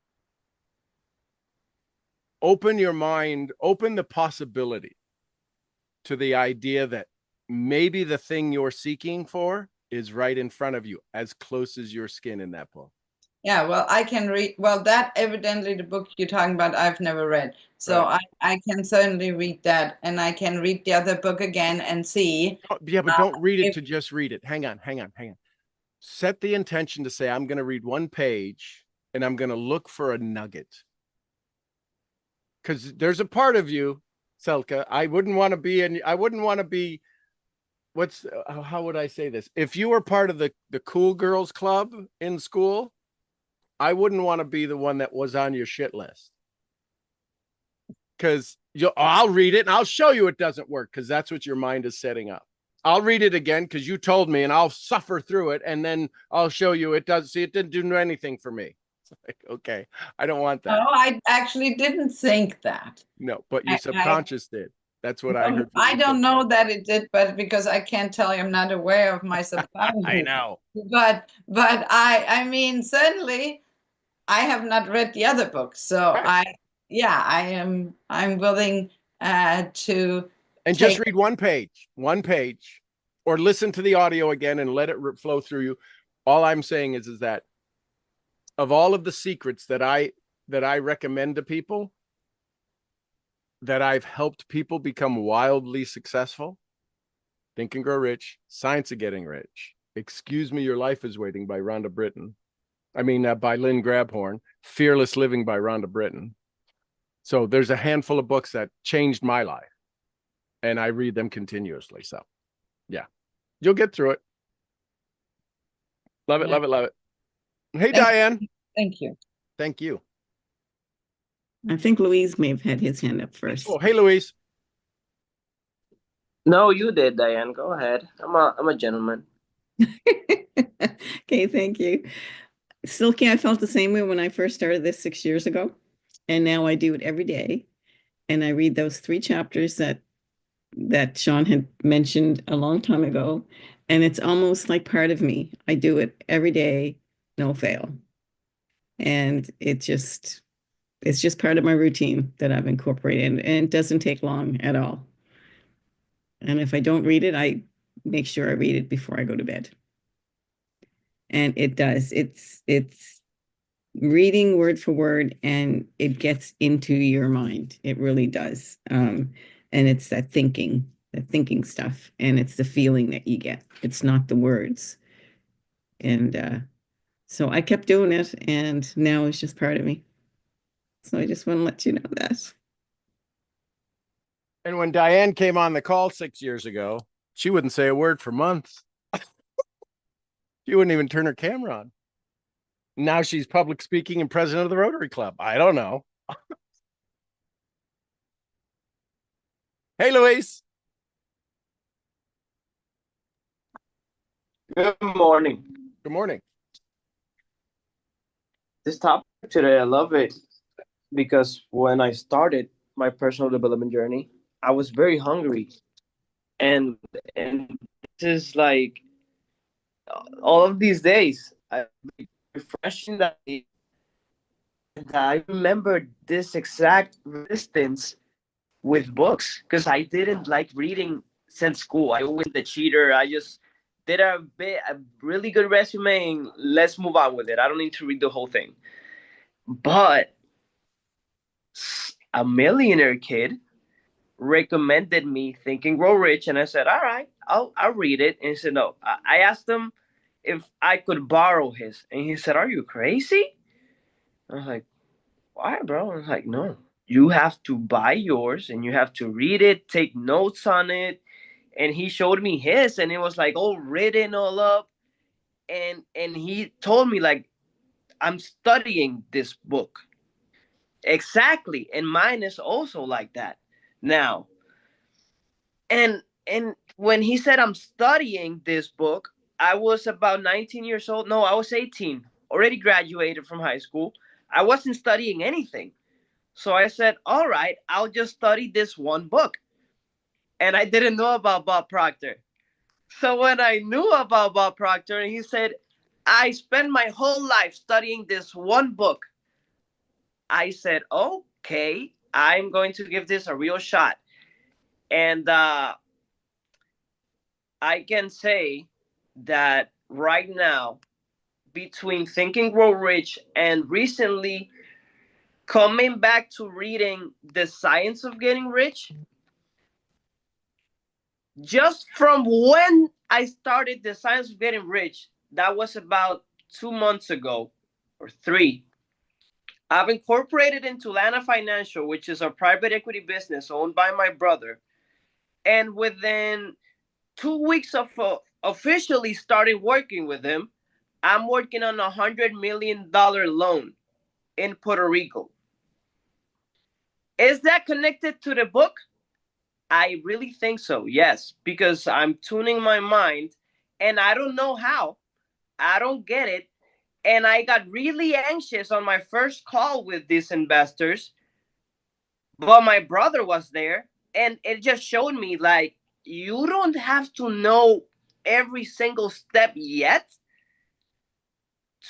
open your mind, open the possibility to the idea that maybe the thing you're seeking for is right in front of you, as close as your skin in that book. Yeah, well, I can read. Well, that evidently the book you're talking about, I've never read. So right. I can certainly read that, and I can read the other book again and see. Yeah, but don't read it to just read it. Hang on. Set the intention to say, I'm going to read one page and I'm going to look for a nugget. Because there's a part of you, Selka, I wouldn't want to be how would I say this? If you were part of the cool girls club in school, I wouldn't want to be the one that was on your shit list. Because I'll read it and I'll show you it doesn't work, because that's what your mind is setting up. I'll read it again because you told me, and I'll suffer through it, and then I'll show you it does. See, it didn't do anything for me. It's like, okay, I don't want that. No, I actually didn't think that. No, but your subconscious did. That's what I heard. I don't know that it did, but because I can't tell you, I'm not aware of my subconscious. I know. But I mean, certainly, I have not read the other books, so right. I'm willing to. And just read one page, or listen to the audio again and let it flow through you. All I'm saying is that of all of the secrets that I recommend to people, that I've helped people become wildly successful, Think and Grow Rich, Science of Getting Rich, Excuse Me, Your Life is Waiting by Rhonda Britton. By Lynn Grabhorn, Fearless Living by Rhonda Britton. So there's a handful of books that changed my life, and I read them continuously. So yeah, you'll get through it. Love it, love it, love it. Hey, Diane. Thank you. Thank you. I think Louise may have had his hand up first. Oh, hey, Louise. No, you did, Diane. Go ahead. I'm a gentleman. Okay, thank you. Silky, I felt the same way when I first started this 6 years ago, and now I do it every day. And I read those 3 chapters that Sean had mentioned a long time ago, and it's almost like part of me. I do it every day, no fail. And it's just part of my routine that I've incorporated, and it doesn't take long at all. And if I don't read it, I make sure I read it before I go to bed. And it does. It's reading word for word, and it gets into your mind. It really does. And it's that thinking stuff, and it's the feeling that you get. It's not the words. And so I kept doing it, and now it's just part of me. So I just want to let you know that. And when Diane came on the call 6 years ago, she wouldn't say a word for months. She wouldn't even turn her camera on. Now she's public speaking and president of the Rotary Club. I don't know. Hey, Louise. Good morning. Good morning. This topic today, I love it because when I started my personal development journey, I was very hungry. And this is like all of these days, I'm refreshing that I remember this exact resistance with books because I didn't like reading since school. I always the cheater. I just did a really good resume and let's move on with it. I don't need to read the whole thing. But a millionaire kid recommended me Think and Grow Rich, and I said, "All right, I'll read it." And he said, "No." I asked him if I could borrow his, and he said, "Are you crazy?" I was like, "Why, bro?" I was like, "No, you have to buy yours, and you have to read it, take notes on it." And he showed me his, and it was like all written all up, and he told me like, "I'm studying this book." Exactly, and mine is also like that now. And when he said I'm studying this book, I was about 19 years old. No, I was 18, already graduated from high school. I wasn't studying anything. So I said, all right, I'll just study this one book. And I didn't know about Bob Proctor. So when I knew about Bob Proctor, and he said, I spent my whole life studying this one book, I said, okay, I'm going to give this a real shot. And I can say that right now, between Think and Grow Rich and recently coming back to reading The Science of Getting Rich, just from when I started The Science of Getting Rich, that was about 2 months ago or three. I've incorporated into Lana Financial, which is a private equity business owned by my brother. And within 2 weeks of officially starting working with him, I'm working on $100 million loan in Puerto Rico. Is that connected to the book? I really think so, yes, because I'm tuning my mind and I don't know how. I don't get it. And I got really anxious on my first call with these investors, but my brother was there and it just showed me like, you don't have to know every single step yet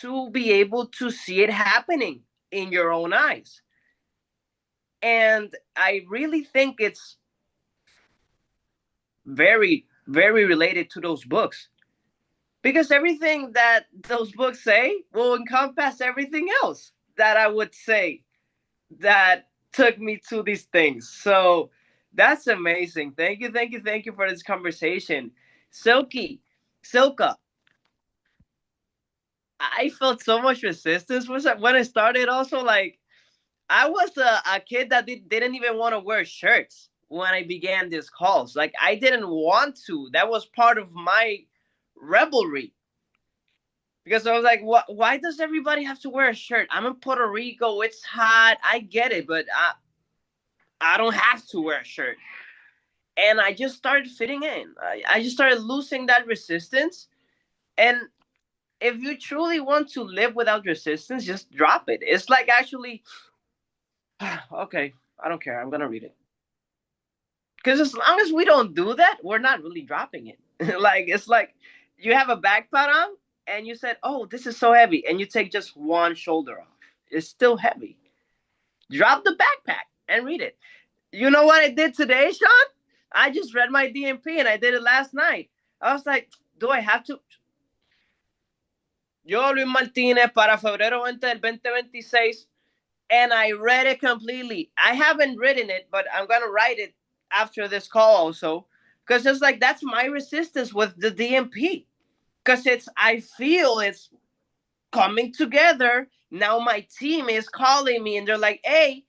to be able to see it happening in your own eyes. And I really think it's very, very related to those books because everything that those books say will encompass everything else that I would say that took me to these things. So that's amazing. Thank you, thank you, thank you for this conversation. Silka, I felt so much resistance when I started. Also, like I was a kid that didn't even want to wear shirts when I began these calls. Like I didn't want to. That was part of my rebelry because I was like, why does everybody have to wear a shirt? I'm in Puerto Rico. It's hot. I get it, but I don't have to wear a shirt. And I just started fitting in. I just started losing that resistance. And if you truly want to live without resistance, just drop it. It's like actually, okay, I don't care. I'm going to read it. Because as long as we don't do that, we're not really dropping it. Like, it's like you have a backpack on and you said, oh, this is so heavy. And you take just one shoulder off. It's still heavy. Drop the backpack and read it. You know what I did today, Sean? I just read my DMP and I did it last night. I was like, do I have to? Yo, Luis Martinez, para febrero 20 del 2026, and I read it completely. I haven't written it, but I'm going to write it after this call also. Because it's like, that's my resistance with the DMP. Because I feel it's coming together. Now my team is calling me and they're like, hey,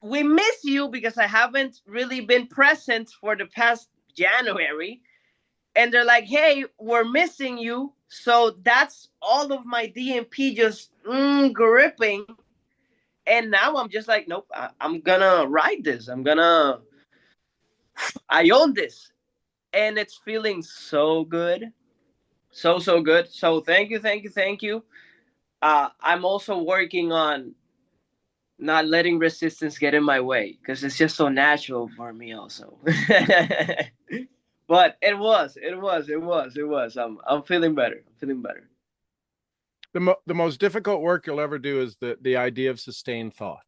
we miss you because I haven't really been present for the past January. And they're like, hey, we're missing you. So that's all of my DMP just gripping. And now I'm just like, nope, I'm gonna ride this. I own this. And it's feeling so good. So, so good. So thank you, thank you, thank you. I'm also working on not letting resistance get in my way because it's just so natural for me also. But it was. I'm feeling better. I'm feeling better. The most difficult work you'll ever do is the idea of sustained thought.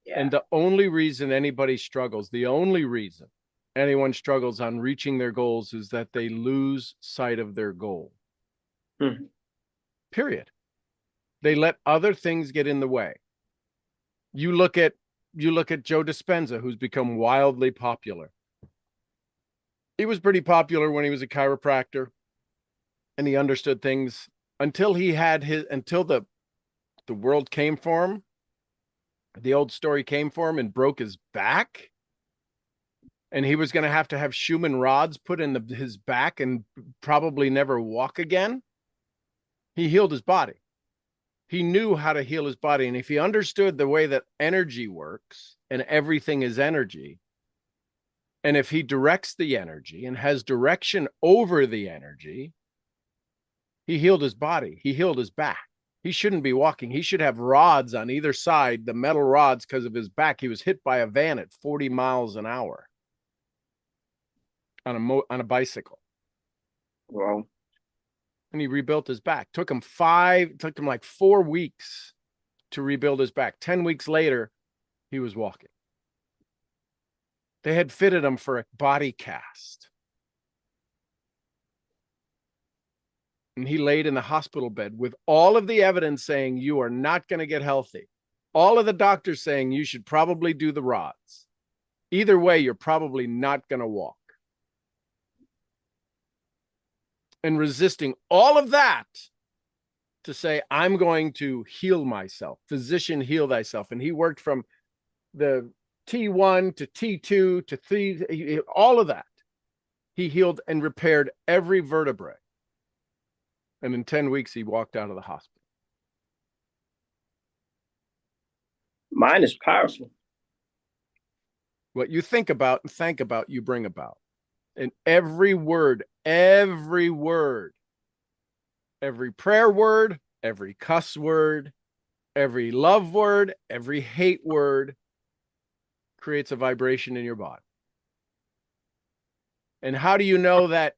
Yeah. And the only reason anybody struggles, the only reason anyone struggles on reaching their goals is that they lose sight of their goal. Period. They let other things get in the way. You look at Joe Dispenza, who's become wildly popular. He was pretty popular when he was a chiropractor and he understood things until the world came for him. The old story came for him and broke his back. And he was going to have Schumann rods put in his back and probably never walk again. He healed his body. He knew how to heal his body. And if he understood the way that energy works and everything is energy, and if he directs the energy and has direction over the energy, he healed his body. He healed his back. He shouldn't be walking. He should have rods on either side, the metal rods, because of his back. He was hit by a van at 40 miles an hour on a bicycle. Wow. And he rebuilt his back. Took him like 4 weeks to rebuild his back. 10 weeks later, he was walking. They had fitted him for a body cast. And he laid in the hospital bed with all of the evidence saying you are not going to get healthy. All of the doctors saying you should probably do the rods. Either way, you're probably not going to walk. And resisting all of that to say, I'm going to heal myself. Physician, heal thyself. And he worked from the T1 to T2 to 3, all of that. He healed and repaired every vertebrae. And in 10 weeks, he walked out of the hospital. Mine is powerful. What you think about and think about, you bring about. And every word, every prayer word, every cuss word, every love word, every hate word creates a vibration in your body. And how do you know that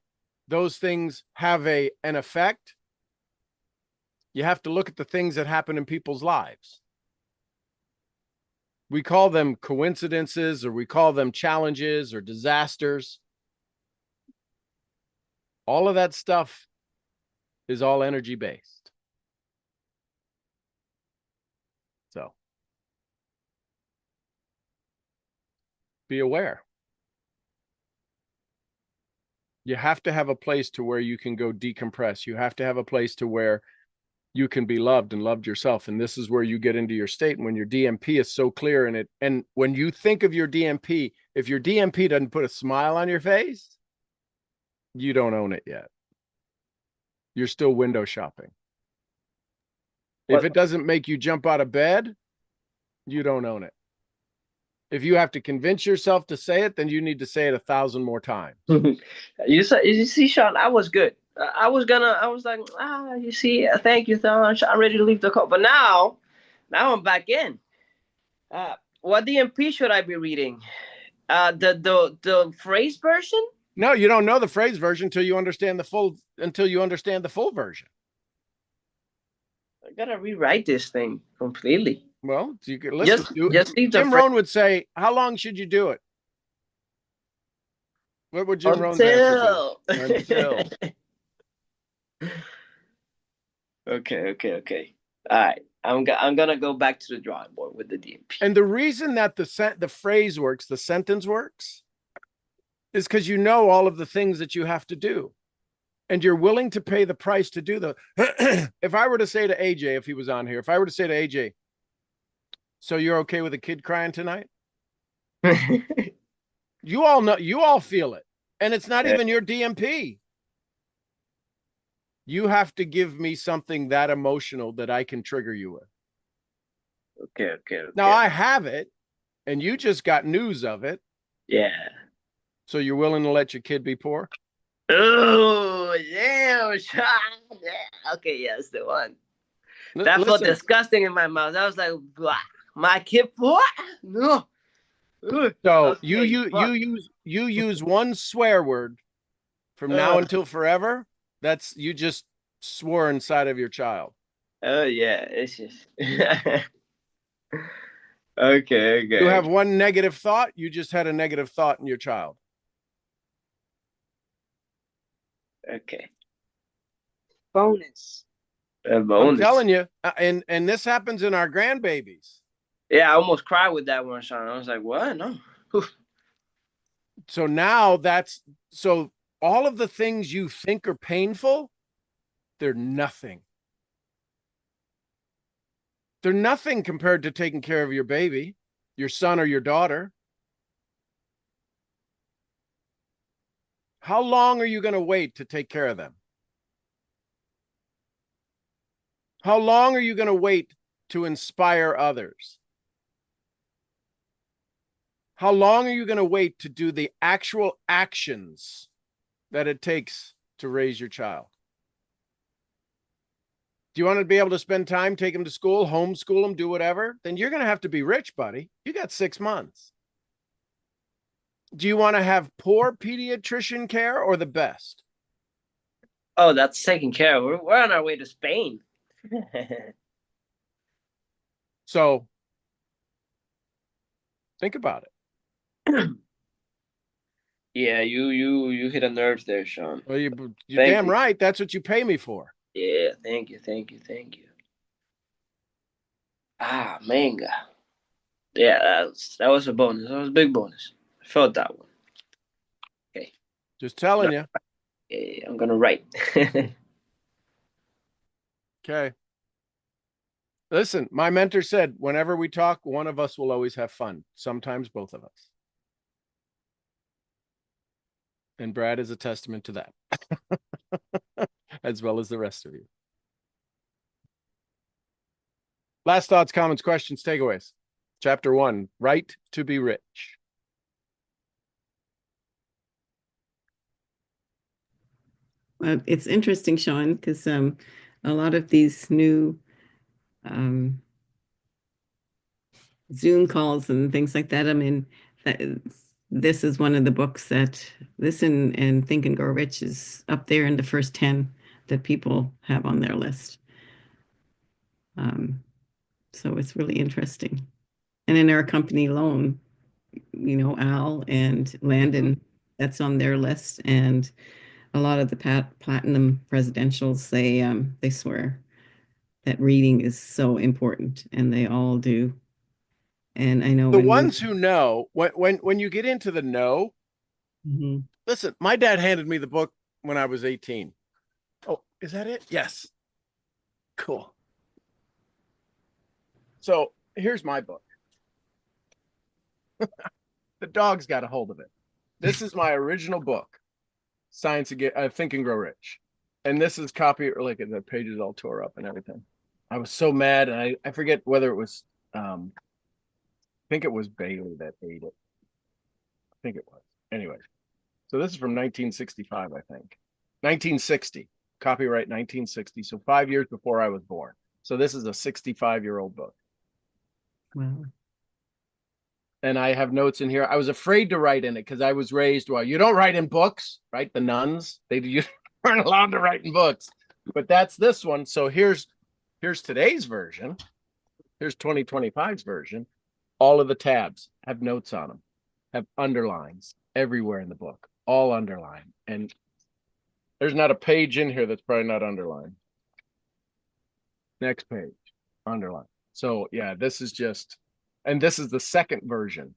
those things have an effect? You have to look at the things that happen in people's lives. We call them coincidences, or we call them challenges or disasters. All of that stuff is all energy based. So be aware. You have to have a place to where you can go decompress. You have to have a place to where you can be loved and loved yourself. And this is where you get into your state. And when your DMP is so clear in it, and when you think of your DMP, if your DMP doesn't put a smile on your face, you don't own it yet. You're still window shopping. If it doesn't make you jump out of bed, you don't own it. If you have to convince yourself to say it, then you need to say it 1,000 more times. You see, Sean, I was good. I was like, you see, thank you, Sean. I'm ready to leave the call. But now I'm back in. What DMP should I be reading? The phrase version? No, you don't know the phrase version until you understand the full version. I gotta rewrite this thing completely. Well, you can listen. Just Jim Rohn would say, how long should you do it? What would Jim Rohn's answer be? Until. Okay. All right. I'm gonna go back to the drawing board with the DMP. And the reason that the phrase works, the sentence works, is because you know all of the things that you have to do. And you're willing to pay the price to do them. If I were to say to AJ, if he was on here, if I were to say to AJ, so you're okay with a kid crying tonight? You all know, you all feel it. And it's not even your DMP. You have to give me something that emotional that I can trigger you with. Okay. Now I have it, and you just got news of it. Yeah. So you're willing to let your kid be poor? Oh, yeah. Okay, yeah, that's the one. That felt disgusting in my mouth. I was like, my kid, what? No. So you use one swear word from now until forever. That's you just swore inside of your child? Oh yeah, it's just okay. You have one negative thought, you just had a negative thought in your child. Okay. Bonus. A I'm bonus. telling you, and this happens in our grandbabies. Yeah, I almost cried with that one, Sean. I was like, what? No. So now so all of the things you think are painful, they're nothing. They're nothing compared to taking care of your baby, your son or your daughter. How long are you going to wait to take care of them? How long are you going to wait to inspire others? How long are you going to wait to do the actual actions that it takes to raise your child? Do you want to be able to spend time, take them to school, homeschool them, do whatever? Then you're going to have to be rich, buddy. You got 6 months. Do you want to have poor pediatrician care or the best? Oh, that's taken care of. We're on our way to Spain. So think about it. Yeah, you hit a nerve there, Sean. Well, you're damn right. That's what you pay me for. Yeah, thank you. Ah, manga. Yeah, that was a bonus. That was a big bonus. I felt that one. Okay. Just telling you. Yeah, I'm gonna write. Okay. Listen, my mentor said, whenever we talk, one of us will always have fun. Sometimes both of us. And Brad is a testament to that, as well as the rest of you. Last thoughts, comments, questions, takeaways. Chapter 1, Right to be Rich. It's interesting, Sean, because a lot of these new Zoom calls and things like that, I mean, this is one of the books that and Think and Grow Rich is up there in the first 10 that people have on their list. So it's really interesting. And in our company loan, Al and Landon, that's on their list. And a lot of the platinum presidentials, they swear that reading is so important, and they all do. And I know the ones who know, when you get into the know, listen, my dad handed me the book when I was 18. Oh, is that it? Yes. Cool. So here's my book. The dog's got a hold of it. This is my original book, Science Again, Think and Grow Rich. And this is copy, like the pages all tore up and everything. I was so mad, and I forget whether it was I think it was Bailey that ate it. I think it was. Anyway, so this is from 1965, I think. 1960, copyright 1960. So 5 years before I was born. So this is a 65-year-old book. Wow. And I have notes in here. I was afraid to write in it because I was raised, well, you don't write in books, right? The nuns, you aren't allowed to write in books. But that's this one. So here's today's version. Here's 2025's version. All of the tabs have notes on them, have underlines everywhere in the book, all underlined. And there's not a page in here that's probably not underlined. Next page, underline. So yeah, this is just, and this is the second version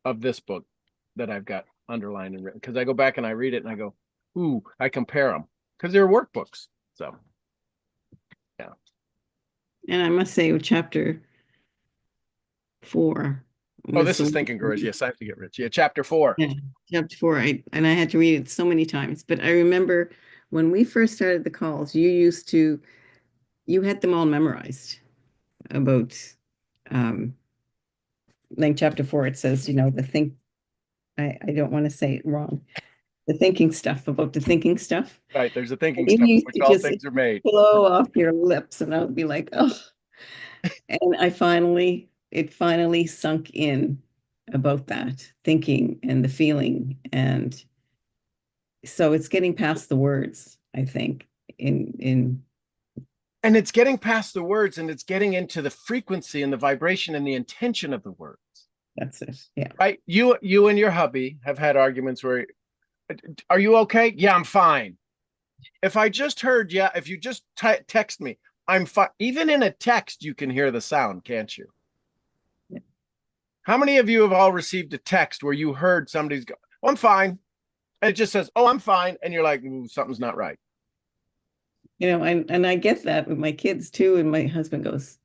of this book that I've got underlined and written, because I go back and I read it and I go, ooh, I compare them because they're workbooks. So yeah. And I must say, with chapter 4. Oh, this is Think and Grow Rich. Yes, I have to get rich. Yeah, chapter 4. Yeah, chapter 4. I had to read it so many times, but I remember when we first started the calls, you had them all memorized about, like chapter 4, it says, the think, I don't want to say it wrong. The thinking stuff, about the thinking stuff. Right, there's a thinking You stuff, used which to all just things are made. Blow off your lips, and I would be like, oh. And it finally sunk in about that thinking and the feeling. And so it's getting past the words, I think. in And it's getting past the words, and it's getting into the frequency and the vibration and the intention of the words. that's it. Yeah. Right? You and your hubby have had arguments where, are you okay? Yeah, I'm fine. If I just heard, yeah, if you just text me, I'm fine. Even in a text, you can hear the sound, can't you? Yeah. How many of you have all received a text where you heard somebody's go, oh, I'm fine. And it just says, oh, I'm fine. And you're like, something's not right. You know, and I get that with my kids too. And my husband goes,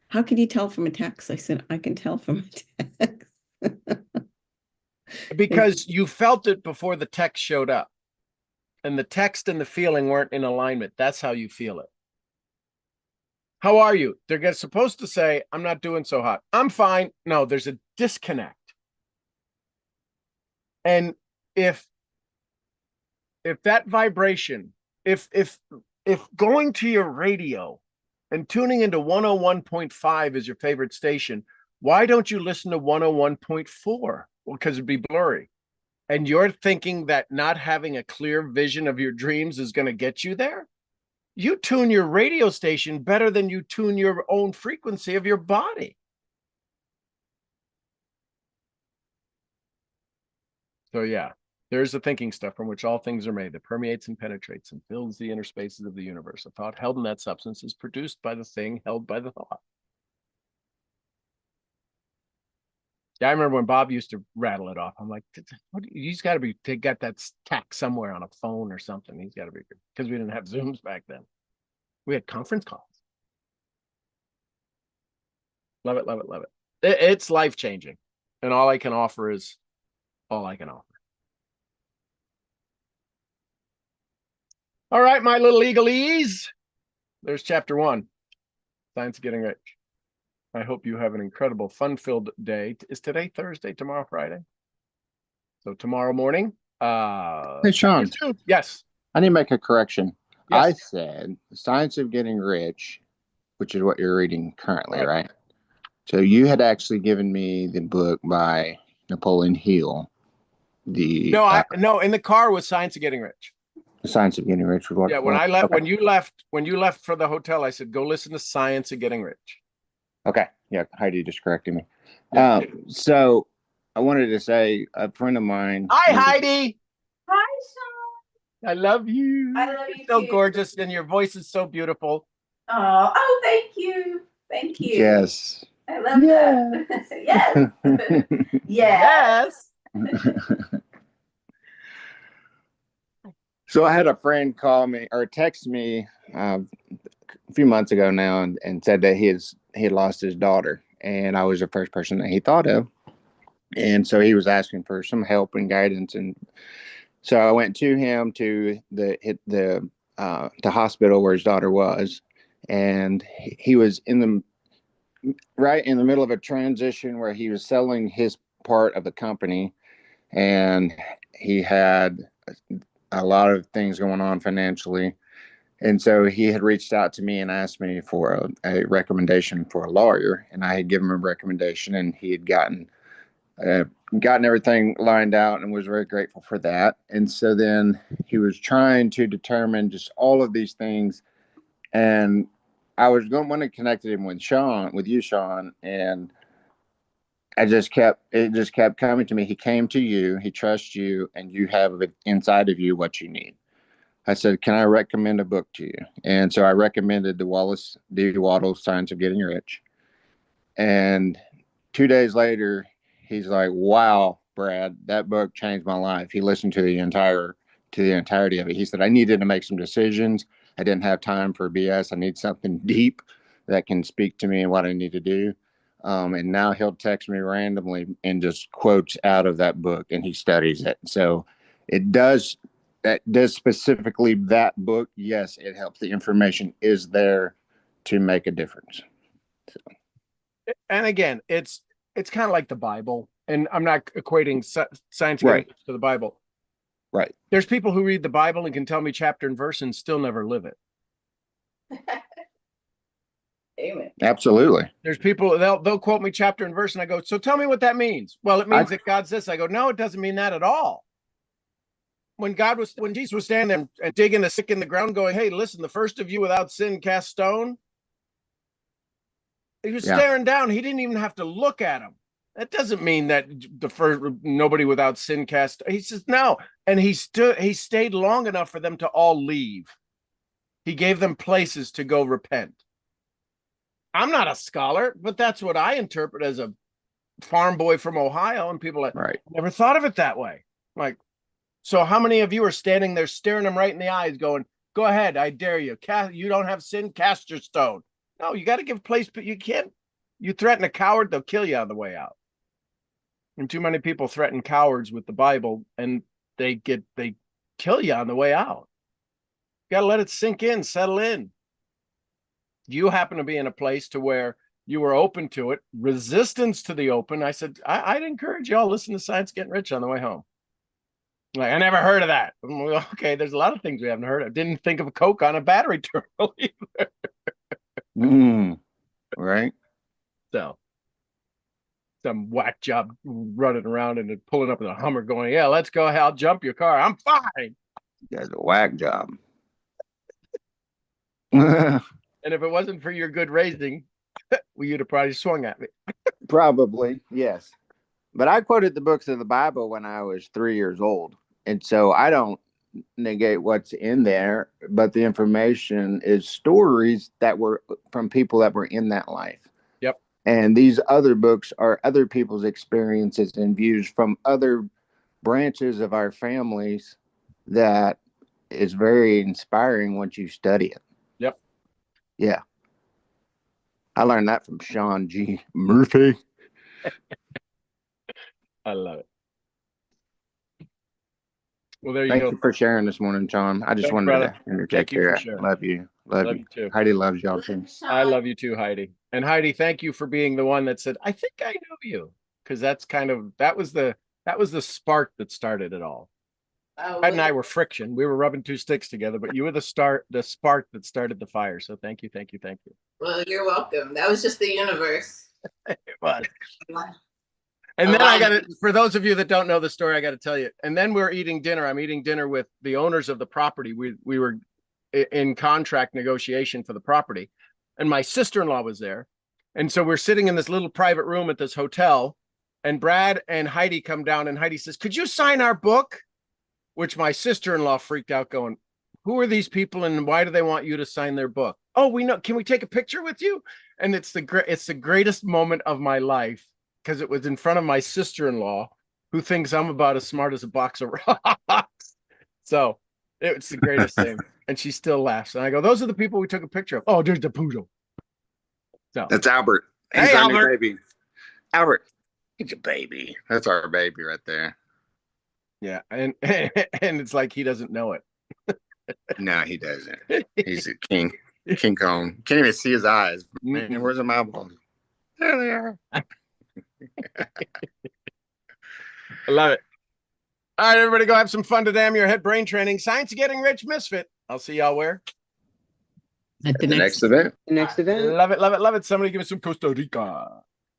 how can you tell from a text? I said, I can tell from a text. Because you felt it before the text showed up. And the text and the feeling weren't in alignment. That's how you feel it. How are you? They're supposed to say, I'm not doing so hot. I'm fine. No, there's a disconnect. And if that vibration, if going to your radio and tuning into 101.5 is your favorite station, why don't you listen to 101.4? Well, because it'd be blurry. And you're thinking that not having a clear vision of your dreams is going to get you there? You tune your radio station better than you tune your own frequency of your body. So yeah, there's the thinking stuff from which all things are made that permeates and penetrates and fills the inner spaces of the universe. A thought held in that substance is produced by the thing held by the thought. Yeah, I remember when Bob used to rattle it off. I'm like, he's got to be, they got that tack somewhere on a phone or something. He's got to be, because we didn't have Zooms back then. We had conference calls. Love it, love it, love it. It's life-changing. And all I can offer is all I can offer. All right, my little eaglees. There's chapter 1, Science of Getting Rich. I hope you have an incredible, fun-filled day. Is today Thursday, tomorrow Friday? So tomorrow morning. Hey, Sean. Yes. I need to make a correction. Yes. I said The Science of Getting Rich, which is what you're reading currently, right? So you had actually given me the book by Napoleon Hill. No, in the car was Science of Getting Rich. The Science of Getting Rich. Yeah, when you left for the hotel, I said, go listen to Science of Getting Rich. Okay. Yeah, Heidi just corrected me. Yeah. So I wanted to say a friend of mine. Hi, Heidi. Hi, Sean. I love you. I love you so too. Gorgeous, and your voice is so beautiful. Oh, thank you. Thank you. Yes. I love that. Yes. Yes. So I had a friend call me or text me a few months ago now and said that he had lost his daughter, and I was the first person that he thought of. And so he was asking for some help and guidance, and so I went to him to the hospital where his daughter was, and he was right in the middle of a transition where he was selling his part of the company, and he had a lot of things going on financially. And so he had reached out to me and asked me for a recommendation for a lawyer, and I had given him a recommendation, and he had gotten everything lined out and was very grateful for that. And so then he was trying to determine just all of these things, and I was going to connect him with you, Sean, and it just kept coming to me. He came to you, he trusts you, and you have inside of you what you need. I said, can I recommend a book to you? And so I recommended the Wallace D. Waddell Science of Getting Rich. And 2 days later, he's like, wow, Brad, that book changed my life. He listened to the entirety of it. He said, I needed to make some decisions. I didn't have time for BS. I need something deep that can speak to me and what I need to do. And now he'll text me randomly and just quotes out of that book, and he studies it. So that does specifically that book. Yes, it helps. The information is there to make a difference. So. And again, it's kind of like the Bible, and I'm not equating science right to the Bible. Right. There's people who read the Bible and can tell me chapter and verse and still never live it. Amen. Absolutely. There's people, they'll quote me chapter and verse, and I go, so tell me what that means. Well, it means that God's this. I go, no, it doesn't mean that at all. when Jesus was standing there and digging a stick in the ground, going, "Hey, listen, the first of you without sin cast stone." He was staring down. He didn't even have to look at him. That doesn't mean that nobody without sin cast. He says no, and he stayed long enough for them to all leave. He gave them places to go repent. I'm not a scholar, but that's what I interpret as a farm boy from Ohio, and people are like, never thought of it that way. Like, so how many of you are standing there staring them right in the eyes going, go ahead, I dare you. You don't have sin, cast your stone. No, you got to give place, but you can't. You threaten a coward, they'll kill you on the way out. And too many people threaten cowards with the Bible, and they kill you on the way out. You got to let it sink in, settle in. You happen to be in a place to where you were open to it, resistance to the open. I said, I'd encourage y'all listen to Science Getting Rich on the way home. Like, I never heard of that. Okay, there's a lot of things we haven't heard of. Didn't think of a Coke on a battery terminal either. Right. So some whack job running around and pulling up in a Hummer going, yeah, let's go. I'll jump your car. I'm fine. That's a whack job. And if it wasn't for your good raising, well, you'd have probably swung at me. Probably, yes. But I quoted the books of the Bible when I was 3 years old. And so I don't negate what's in there, but the information is stories that were from people that were in that life. Yep. And these other books are other people's experiences and views from other branches of our families that is very inspiring once you study it. Yep. Yeah. I learned that from Sean G. Murphy. I love it. Well, there you Thank go. you for sharing this morning, John. I just Thanks, wanted brother. to interject here. Love you. Love you too. Heidi loves y'all too. I love you too, Heidi. And Heidi, thank you for being the one that said, I think I know you. Because that's that was the spark that started it all. Ed and I were friction. We were rubbing two sticks together, but you were the spark that started the fire. So thank you. Well, you're welcome. That was just the universe. It was. And then I got to, for those of you that don't know the story, I got to tell you. And then we're eating dinner. I'm eating dinner with the owners of the property. We were in contract negotiation for the property, and my sister-in-law was there. And so we're sitting in this little private room at this hotel, and Brad and Heidi come down, and Heidi says, could you sign our book? Which my sister-in-law freaked out going, who are these people and why do they want you to sign their book? Oh, we know. Can we take a picture with you? And it's the greatest moment of my life, because it was in front of my sister-in-law, who thinks I'm about as smart as a box of rocks. So it's the greatest thing. And she still laughs. And I go, those are the people we took a picture of. Oh, there's the poodle. So that's Albert. He's hey, our Albert. New baby. Albert, he's a baby. That's our baby right there. Yeah. And it's like he doesn't know it. No, he doesn't. He's a king. King Kong. Can't even see his eyes. Man, where's my eyeballs? There they are. I love it. All right, everybody, go have some fun to damn your head brain training. Science Getting Rich Misfit. I'll see y'all where? At the next event. Next event. Love it. Somebody give us some Costa Rica.